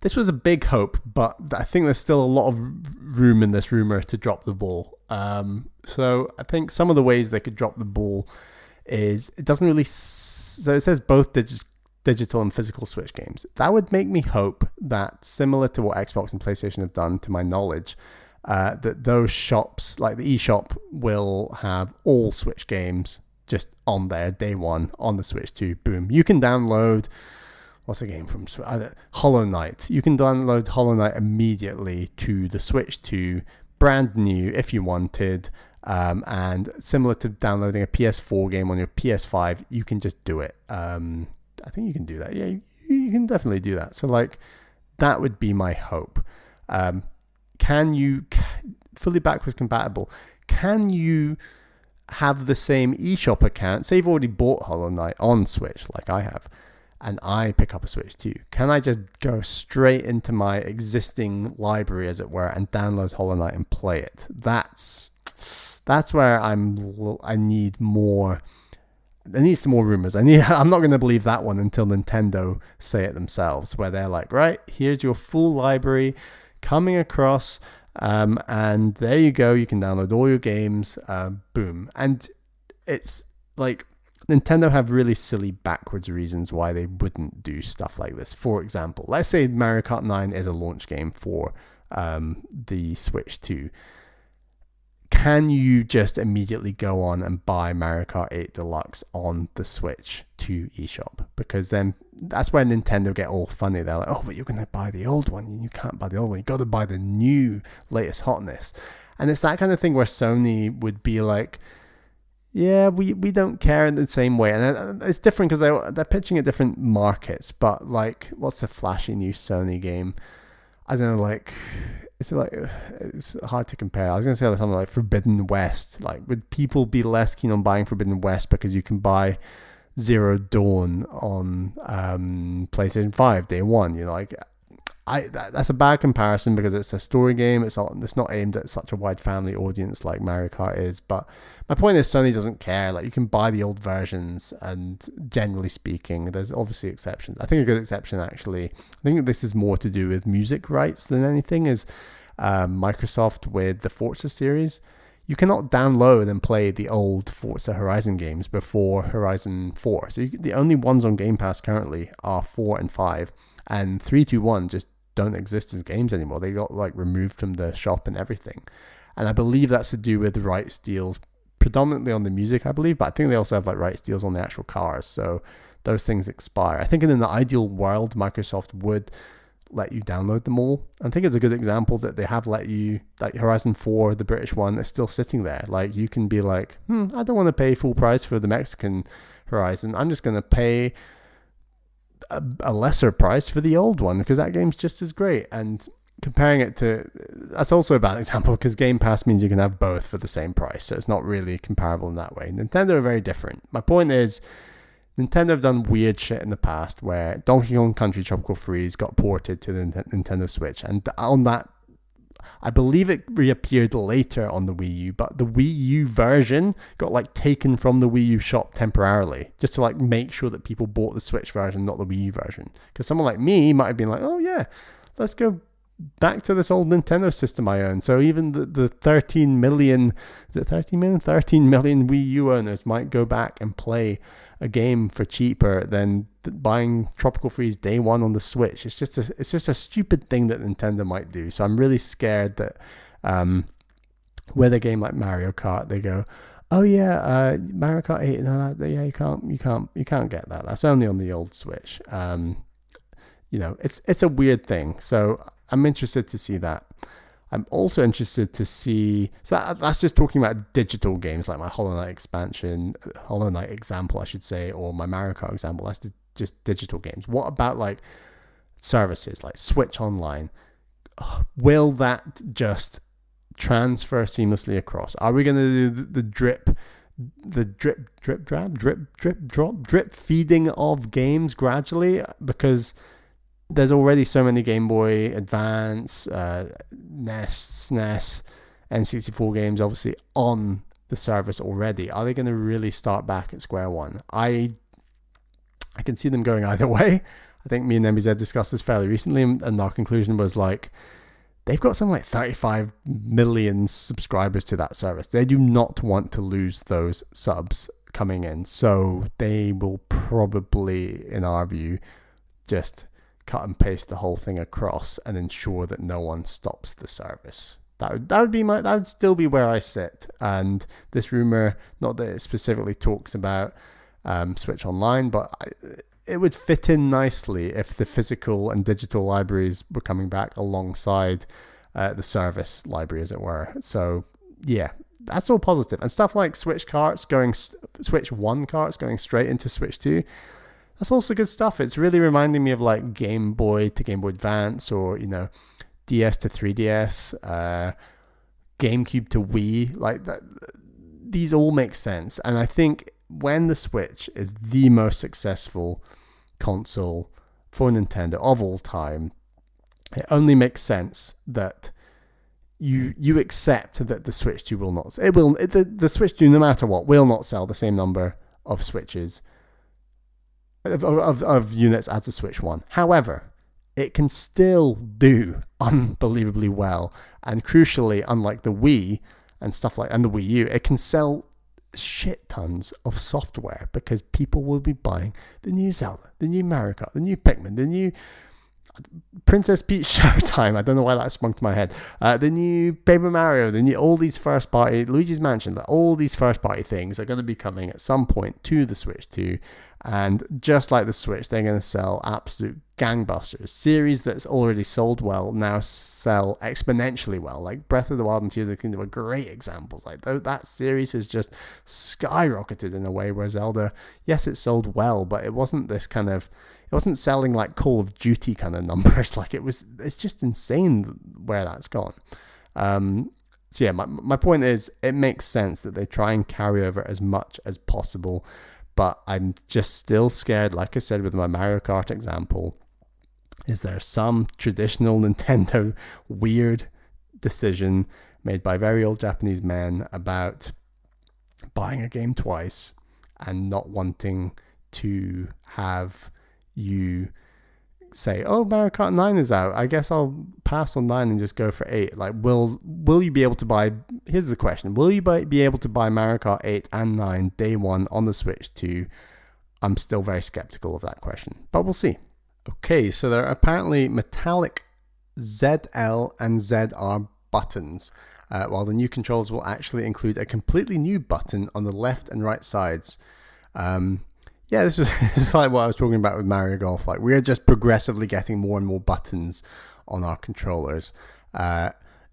This was a big hope, but I think there's still a lot of room in this rumor to drop the ball. So I think some of the ways they could drop the ball is it doesn't really... So it says both digital and physical Switch games. That would make me hope that, similar to what Xbox and PlayStation have done, to my knowledge, that those shops, like the eShop, will have all Switch games just on there, day one, on the Switch 2. Boom. You can download... What's a game from Hollow Knight? You can download Hollow Knight immediately to the Switch 2, brand new if you wanted, and similar to downloading a PS4 game on your PS5, you can just do it. I think you can do that. Yeah, you can definitely do that. So like, that would be my hope. Can you fully backwards compatible? Can you have the same eShop account? Say you've already bought Hollow Knight on Switch, like I have, and I pick up a Switch 2. Can I just go straight into my existing library, as it were, and download Hollow Knight and play it? That's where I need more. I need some more rumors. I'm not going to believe that one until Nintendo say it themselves, where they're like, right, here's your full library coming across, and there you go. You can download all your games. Boom. And it's like, Nintendo have really silly backwards reasons why they wouldn't do stuff like this. For example, let's say Mario Kart 9 is a launch game for the Switch 2. Can you just immediately go on and buy Mario Kart 8 Deluxe on the Switch 2 eShop? Because then that's where Nintendo get all funny. They're like, oh, but you're going to buy the old one. You can't buy the old one. You got to buy the new latest hotness. And it's that kind of thing where Sony would be like, yeah, we don't care in the same way. And it's different because they're pitching at different markets. But like, what's a flashy new Sony game? I don't know, like, it's hard to compare. I was going to say something like Forbidden West. Like, would people be less keen on buying Forbidden West because you can buy Zero Dawn on PlayStation 5 day one? You know, like, that's a bad comparison because it's a story game. It's not aimed at such a wide family audience like Mario Kart is. But my point is, Sony doesn't care. Like, you can buy the old versions, and generally speaking, there's obviously exceptions. I think a good exception, actually, I think this is more to do with music rights than anything, is Microsoft with the Forza series. You cannot download and play the old Forza Horizon games before Horizon 4. So the only ones on Game Pass currently are 4 and 5, and 3, 2, 1 just don't exist as games anymore. They got like removed from the shop and everything. And I believe that's to do with rights deals, predominantly on the music, I believe, but I think they also have like rights deals on the actual cars. So those things expire. I think in the ideal world, Microsoft would let you download them all. I think it's a good example that they have let you, like Horizon 4, the British one, is still sitting there. Like, you can be like, I don't want to pay full price for the Mexican Horizon. I'm just going to pay a lesser price for the old one because that game's just as great. And comparing it to, that's also a bad example because Game Pass means you can have both for the same price. So it's not really comparable in that way. Nintendo are very different. My point is, Nintendo have done weird shit in the past where Donkey Kong Country Tropical Freeze got ported to the Nintendo Switch. And on that, I believe it reappeared later on the Wii U, but the Wii U version got like taken from the Wii U shop temporarily just to like make sure that people bought the Switch version, not the Wii U version. Because someone like me might have been like, oh yeah, let's go back to this old Nintendo system I own. So even the 13 million, is it 13 million? 13 million Wii U owners might go back and play a game for cheaper than buying Tropical Freeze day one on the Switch. It's just a stupid thing that Nintendo might do. So I'm really scared that with a game like Mario Kart, they go, oh yeah, Mario Kart 8, no, yeah, you can't get that. That's only on the old Switch. It's a weird thing. So I'm interested to see that. I'm also interested to see, so that's just talking about digital games like my Hollow Knight example, I should say, or my Mario Kart example. That's just digital games. What about like services like Switch Online? Will that just transfer seamlessly across? Are we going to do the drip feeding of games gradually? Because there's already so many Game Boy Advance, NES, SNES, N64 games obviously on the service already. Are they going to really start back at square one? I can see them going either way. I think me and MBZ discussed this fairly recently, and our conclusion was like, they've got something like 35 million subscribers to that service. They do not want to lose those subs coming in. So they will probably, in our view, just cut and paste the whole thing across and ensure that no one stops the service. That would still be where I sit. And this rumor, not that it specifically talks about Switch Online, but it would fit in nicely if the physical and digital libraries were coming back alongside the service library, as it were. So yeah, that's all positive. And stuff like Switch One carts going straight into Switch 2. That's also good stuff. It's really reminding me of like Game Boy to Game Boy Advance, or DS to 3DS, GameCube to Wii. Like that, these all make sense. And I think when the Switch is the most successful console for Nintendo of all time, it only makes sense that you accept that the Switch 2 will not. The Switch 2, no matter what, will not sell the same number of Switches. Of units as the Switch 1. However, it can still do unbelievably well, and crucially, unlike the Wii and stuff like and the Wii U, it can sell shit tons of software because people will be buying the new Zelda, the new Mario Kart, the new Pikmin, the new Princess Peach Showtime. I don't know why that sprung to my head. The new Paper Mario, all these first party, Luigi's Mansion, all these first party things are going to be coming at some point to the Switch 2. And just like the Switch, they're going to sell absolute gangbusters. Series that's already sold well now sell exponentially well. Like Breath of the Wild and Tears of the Kingdom are great examples. Like that series has just skyrocketed in a way where Zelda, yes, it sold well, but it wasn't this kind of, it wasn't selling like Call of Duty kind of numbers. Like it's just insane where that's gone. So yeah, my point is, it makes sense that they try and carry over as much as possible. But I'm just still scared, like I said with my Mario Kart example, is there some traditional Nintendo weird decision made by very old Japanese men about buying a game twice and not wanting to have you say, oh, Mario Kart 9 is out, I guess I'll pass on 9 and just go for 8. Like, will you be able to buy, here's the question, will you be able to buy Mario Kart 8 and 9 day one on the Switch 2? I'm still very skeptical of that question, but we'll see. Okay, so there are apparently metallic ZL and ZR buttons, while the new controls will actually include a completely new button on the left and right sides. Yeah, this is like what I was talking about with Mario Golf. Like, we're just progressively getting more and more buttons on our controllers.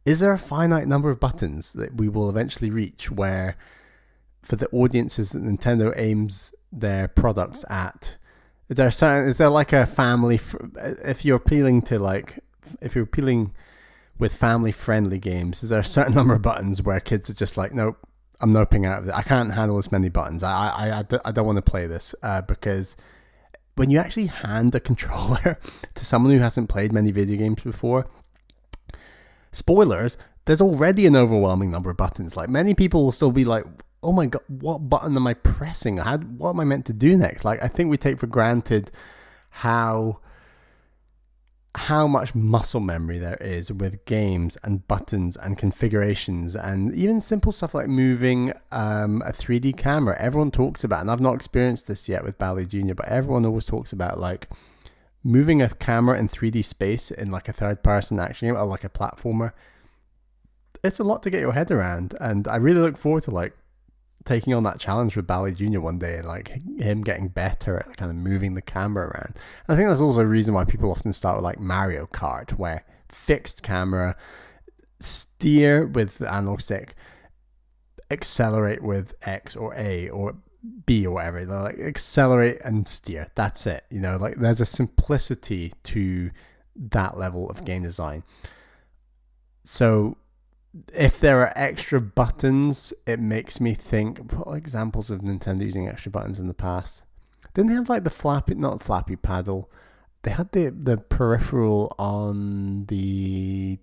Is there a finite number of buttons that we will eventually reach where, for the audiences that Nintendo aims their products at, is there like a family? If you're appealing with family-friendly games, there are a certain number of buttons where kids are just like, nope, I'm noping out of it. I can't handle this many buttons. I don't want to play this because when you actually hand a controller to someone who hasn't played many video games before, spoilers, there's already an overwhelming number of buttons. Like, many people will still be like, oh my god, what button am I pressing? What am I meant to do next? Like, I think we take for granted how much muscle memory there is with games and buttons and configurations, and even simple stuff like moving a 3D camera. Everyone talks about, and I've not experienced this yet with Bally Jr., but everyone always talks about like moving a camera in 3D space in like a third person action game or like a platformer. It's a lot to get your head around, and I really look forward to like taking on that challenge with Bally Jr. one day, and like him getting better at kind of moving the camera around. And I think that's also a reason why people often start with like Mario Kart, where fixed camera, steer with the analog stick, accelerate with X or A or B or whatever. They're like accelerate and steer. That's it. You know, like there's a simplicity to that level of game design. So if there are extra buttons, it makes me think, what examples of Nintendo using extra buttons in the past? Didn't they have like the not flappy paddle? They had the peripheral on the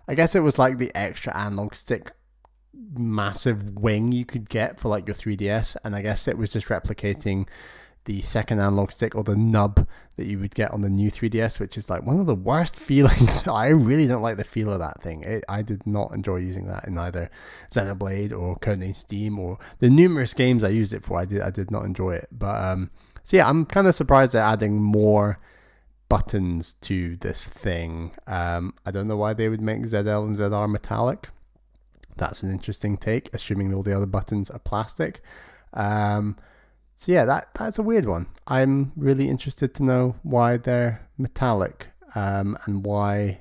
I guess it was like the extra analog stick massive wing you could get for like your 3DS, and I guess it was just replicating the second analog stick or the nub that you would get on the new 3DS, which is like one of the worst feelings. I really don't like the feel of that thing. I did not enjoy using that in either Xenoblade or Codename Steam or the numerous games I used it for. I did not enjoy it. But so yeah, I'm kind of surprised they're adding more buttons to this thing. I don't know why they would make ZL and ZR metallic. That's an interesting take, assuming all the other buttons are plastic. So yeah, that's a weird one. I'm really interested to know why they're metallic, and why,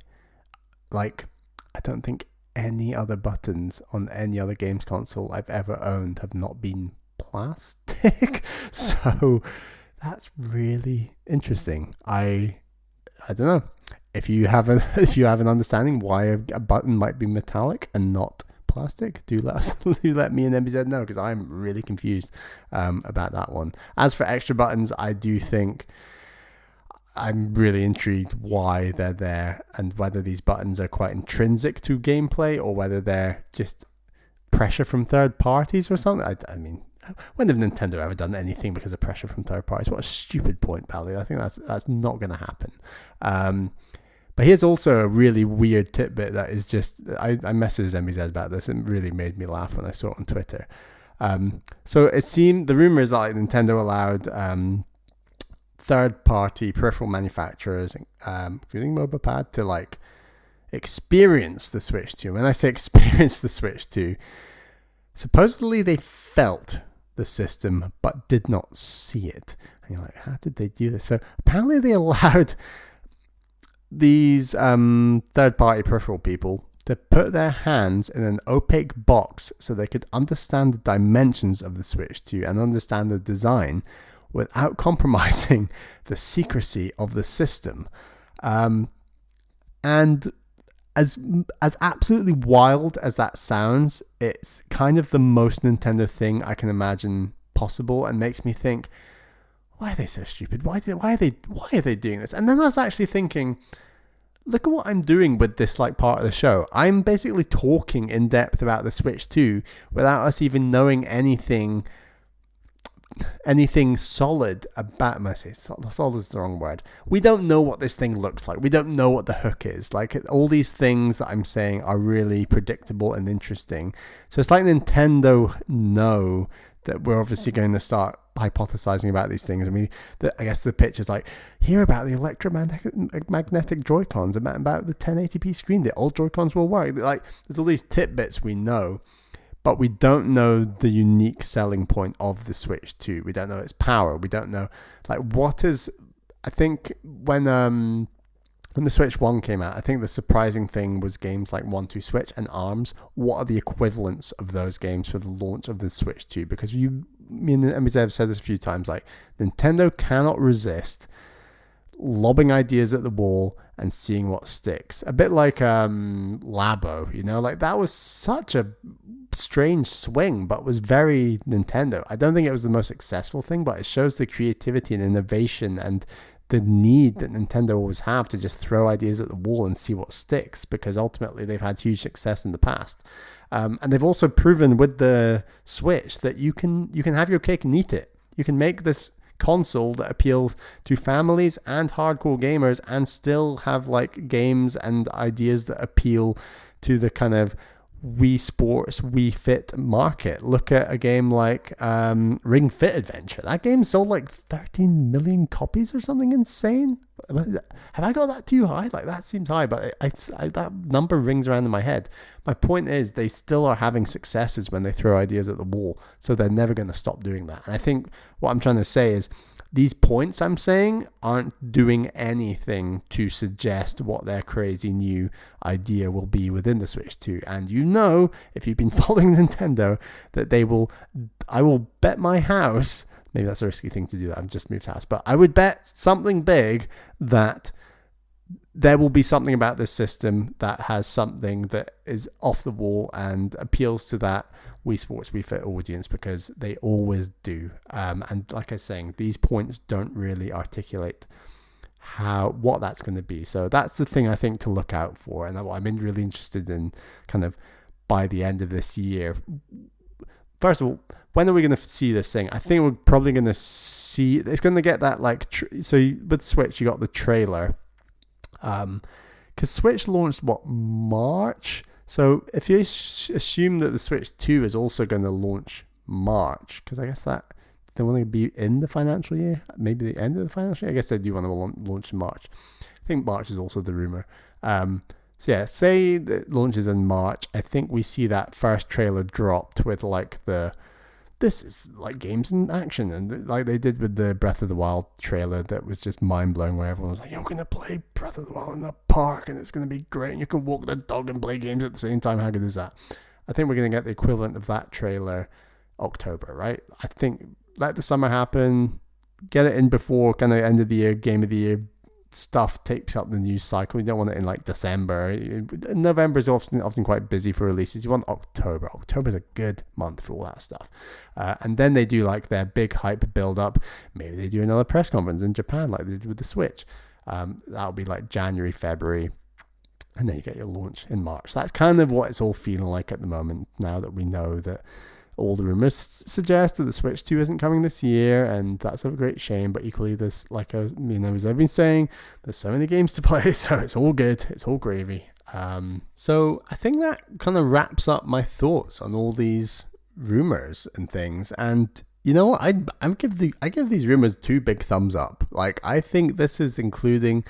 like, I don't think any other buttons on any other games console I've ever owned have not been plastic. So that's really interesting. I don't know if you have an understanding why a button might be metallic and not plastic. Do let me and MBZ know, because I'm really confused about that one. As for extra buttons, I do think I'm really intrigued why they're there, and whether these buttons are quite intrinsic to gameplay or whether they're just pressure from third parties or something. I mean, when have Nintendo ever done anything because of pressure from third parties? What a stupid point, Bally. I think that's not going to happen. But here's also a really weird tidbit that is just, I messaged MBZ about this, and it really made me laugh when I saw it on Twitter. So it seemed, the rumor is that like Nintendo allowed third-party peripheral manufacturers, including Mobapad, to like experience the Switch 2. When I say experience the Switch 2, supposedly they felt the system but did not see it. And you're like, how did they do this? So apparently they allowed these third-party peripheral people to put their hands in an opaque box so they could understand the dimensions of the Switch 2 and understand the design without compromising the secrecy of the system. And as absolutely wild as that sounds, it's kind of the most Nintendo thing I can imagine possible, and makes me think, why are they so stupid? Why are they doing this? And then I was actually thinking, look at what I'm doing with this like part of the show. I'm basically talking in depth about the Switch 2 without us even knowing anything solid about. I say solid is the wrong word. We don't know what this thing looks like. We don't know what the hook is. Like, all these things that I'm saying are really predictable and interesting. So it's like Nintendo know that we're obviously going to start hypothesizing about these things. I mean, I guess the pitch is like, hear about the electromagnetic Joy-Cons, about the 1080p screen, the old Joy-Cons will work. Like, there's all these tidbits we know, but we don't know the unique selling point of the Switch 2. We don't know its power. We don't know, like, what is... I think when the Switch 1 came out, I think the surprising thing was games like 1-2 Switch and ARMS. What are the equivalents of those games for the launch of the Switch 2? Because me and MBZ have said this a few times, like, Nintendo cannot resist lobbing ideas at the wall and seeing what sticks. A bit like Labo, you know, like that was such a strange swing, but was very Nintendo. I don't think it was the most successful thing, but it shows the creativity and innovation and the need that Nintendo always have to just throw ideas at the wall and see what sticks, because ultimately they've had huge success in the past. And they've also proven with the Switch that you can have your cake and eat it. You can make this console that appeals to families and hardcore gamers and still have like games and ideas that appeal to the kind of Wii Sports, Wii Fit market. Look at a game like Ring Fit Adventure. That game sold like 13 million copies or something insane. Have I got that too high? Like that seems high, but I that number rings around in my head. My point is they still are having successes when they throw ideas at the wall, so they're never going to stop doing that. And I think what I'm trying to say is these points I'm saying aren't doing anything to suggest what their crazy new idea will be within the Switch 2. And you know, if you've been following Nintendo, that I will bet my house, maybe that's a risky thing to do, that I've just moved house, but I would bet something big that there will be something about this system that has something that is off the wall and appeals to that Wii Sports, Wii Fit audience, because they always do. And like I was saying, these points don't really articulate what that's going to be. So that's the thing I think to look out for, and I'm really interested in kind of by the end of this year. First of all, when are we going to see this thing? I think we're probably going to see, it's going to get that like, with Switch, you got the trailer. Because Switch launched, March? So if you assume that the Switch 2 is also going to launch March, because I guess that they want to be in the financial year, maybe the end of the financial year. I guess they do want to launch in March. I think March is also the rumor. So yeah, say that it launches in March. I think we see that first trailer dropped with like this is like games in action, and like they did with the Breath of the Wild trailer that was just mind-blowing, where everyone was like, you're going to play Breath of the Wild in a park and it's going to be great and you can walk the dog and play games at the same time. How good is that? I think we're going to get the equivalent of that trailer October, right? I think let the summer happen, get it in before kind of end of the year, game of the year stuff takes up the news cycle. You don't want it in like December. November is often quite busy for releases. You want October. October is a good month for all that stuff. And then they do like their big hype build up. Maybe they do another press conference in Japan like they did with the Switch. That'll be like January, February. And then you get your launch in March. That's kind of what it's all feeling like at the moment, now that we know that all the rumors suggest that the Switch 2 isn't coming this year, and that's a great shame. But equally, there's, like as I've been saying, there's so many games to play, so it's all good. It's all gravy. So I think that kind of wraps up my thoughts on all these rumors and things. And you know what? I give these rumors 2 big thumbs up. Like, I think this is including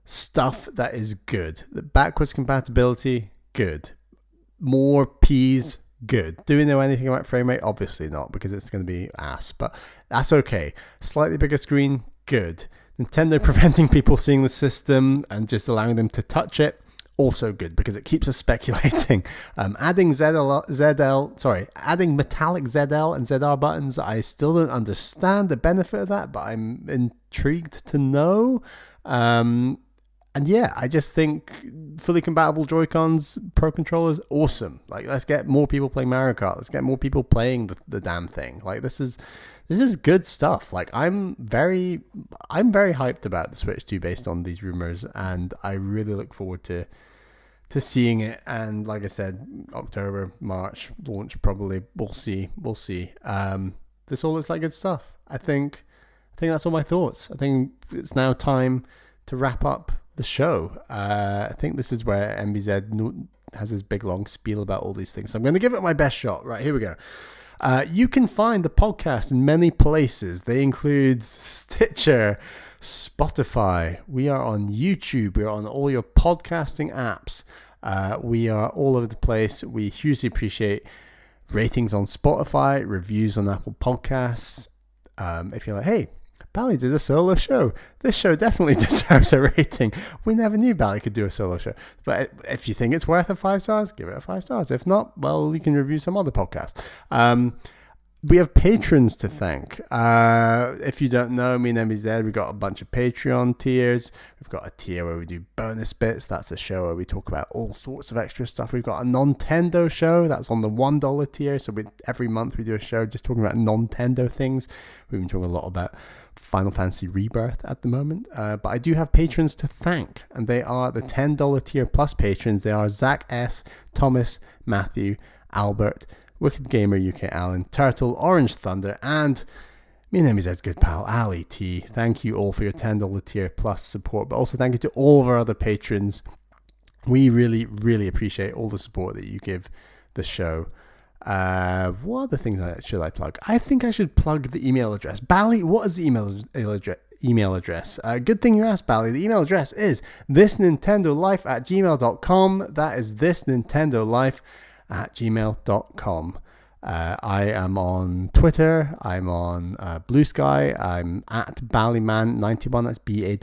stuff that is good. The backwards compatibility, good. More Ps, good. Do we know anything about frame rate? Obviously not, because it's going to be ass, but that's okay. Slightly bigger screen, good. Nintendo preventing people seeing the system and just allowing them to touch it, also good, because it keeps us speculating. Adding adding metallic ZL and ZR buttons, I still don't understand the benefit of that, but I'm intrigued to know. And yeah, I just think fully compatible Joy-Cons, Pro Controllers, awesome. Like, let's get more people playing Mario Kart. Let's get more people playing the damn thing. Like, this is good stuff. Like, I'm very hyped about the Switch 2 based on these rumors, and I really look forward to seeing it. And like I said, October, March launch probably. We'll see. This all looks like good stuff. I think that's all my thoughts. I think it's now time to wrap up the show. I think this is where MBZ has his big long spiel about all these things. So I'm going to give it my best shot. Right, here we go. You can find the podcast in many places. They include Stitcher, Spotify. We are on YouTube. We are on all your podcasting apps. We are all over the place. We hugely appreciate ratings on Spotify, reviews on Apple Podcasts. If you're like, hey, Bally did a solo show. This show definitely deserves a rating. We never knew Bally could do a solo show. But if you think it's worth a 5 stars, give it a 5 stars. If not, well, you can review some other podcast. we have patrons to thank. If you don't know, me and MBZ, we've got a bunch of Patreon tiers. We've got a tier where we do bonus bits. That's a show where we talk about all sorts of extra stuff. We've got a Nintendo show that's on the $1 tier. So every month we do a show just talking about Nintendo things. We've been talking a lot about Final Fantasy Rebirth at the moment. But I do have patrons to thank, and they are the $10 tier plus patrons. They are Zach S., Thomas, Matthew, Albert, Wicked Gamer UK Alan, Turtle, Orange Thunder, and me and Emmy's good pal Ali T. Thank you all for your $10 tier plus support, but also thank you to all of our other patrons. We really, really appreciate all the support that you give the show. What other things should I plug? I think I should plug the email address. Bally, what is the email address? Good thing you asked, Bally. The email address is ThisNintendoLife@gmail.com. That is ThisNintendoLife@gmail.com. I am on Twitter. I'm on Blue Sky. I'm at Ballyman91. That's BALLYMAN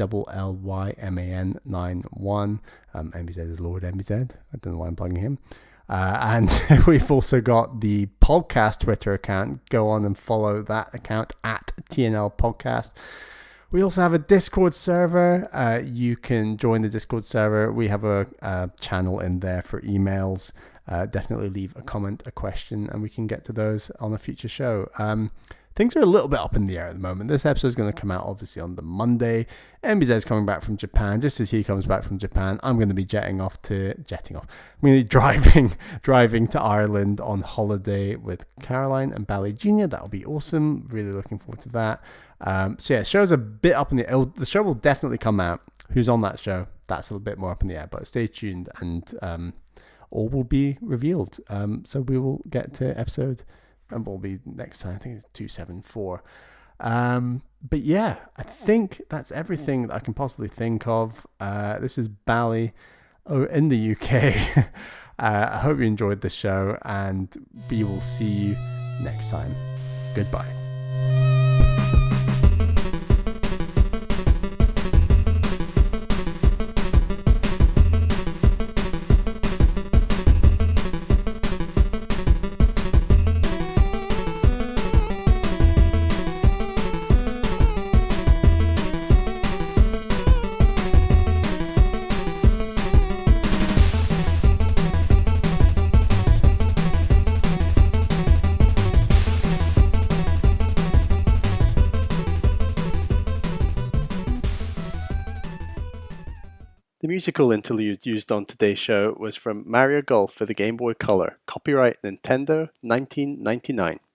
91. MBZ is Lord MBZ. I don't know why I'm plugging him. And we've also got the podcast Twitter account. Go on and follow that account at TNL Podcast. We also have a Discord server. You can join the Discord server. We have a channel in there for emails. Definitely leave a comment, a question, and we can get to those on a future show. Things are a little bit up in the air at the moment. This episode is going to come out obviously on the Monday. MBZ is coming back from Japan. Just as he comes back from Japan, I'm going to be jetting off. I'm going to be driving to Ireland on holiday with Caroline and Bally Jr. That'll be awesome. Really looking forward to that. So yeah, show's a bit up in the air. The show will definitely come out. Who's on that show? That's a little bit more up in the air, but stay tuned and all will be revealed. So we will get to episode, and will be next time. I think it's 274. But yeah, I think that's everything that I can possibly think of. This is Bally in the UK. I hope you enjoyed the show, and we will see you next time. Goodbye. The musical interlude used on today's show was from Mario Golf for the Game Boy Color. Copyright Nintendo 1999.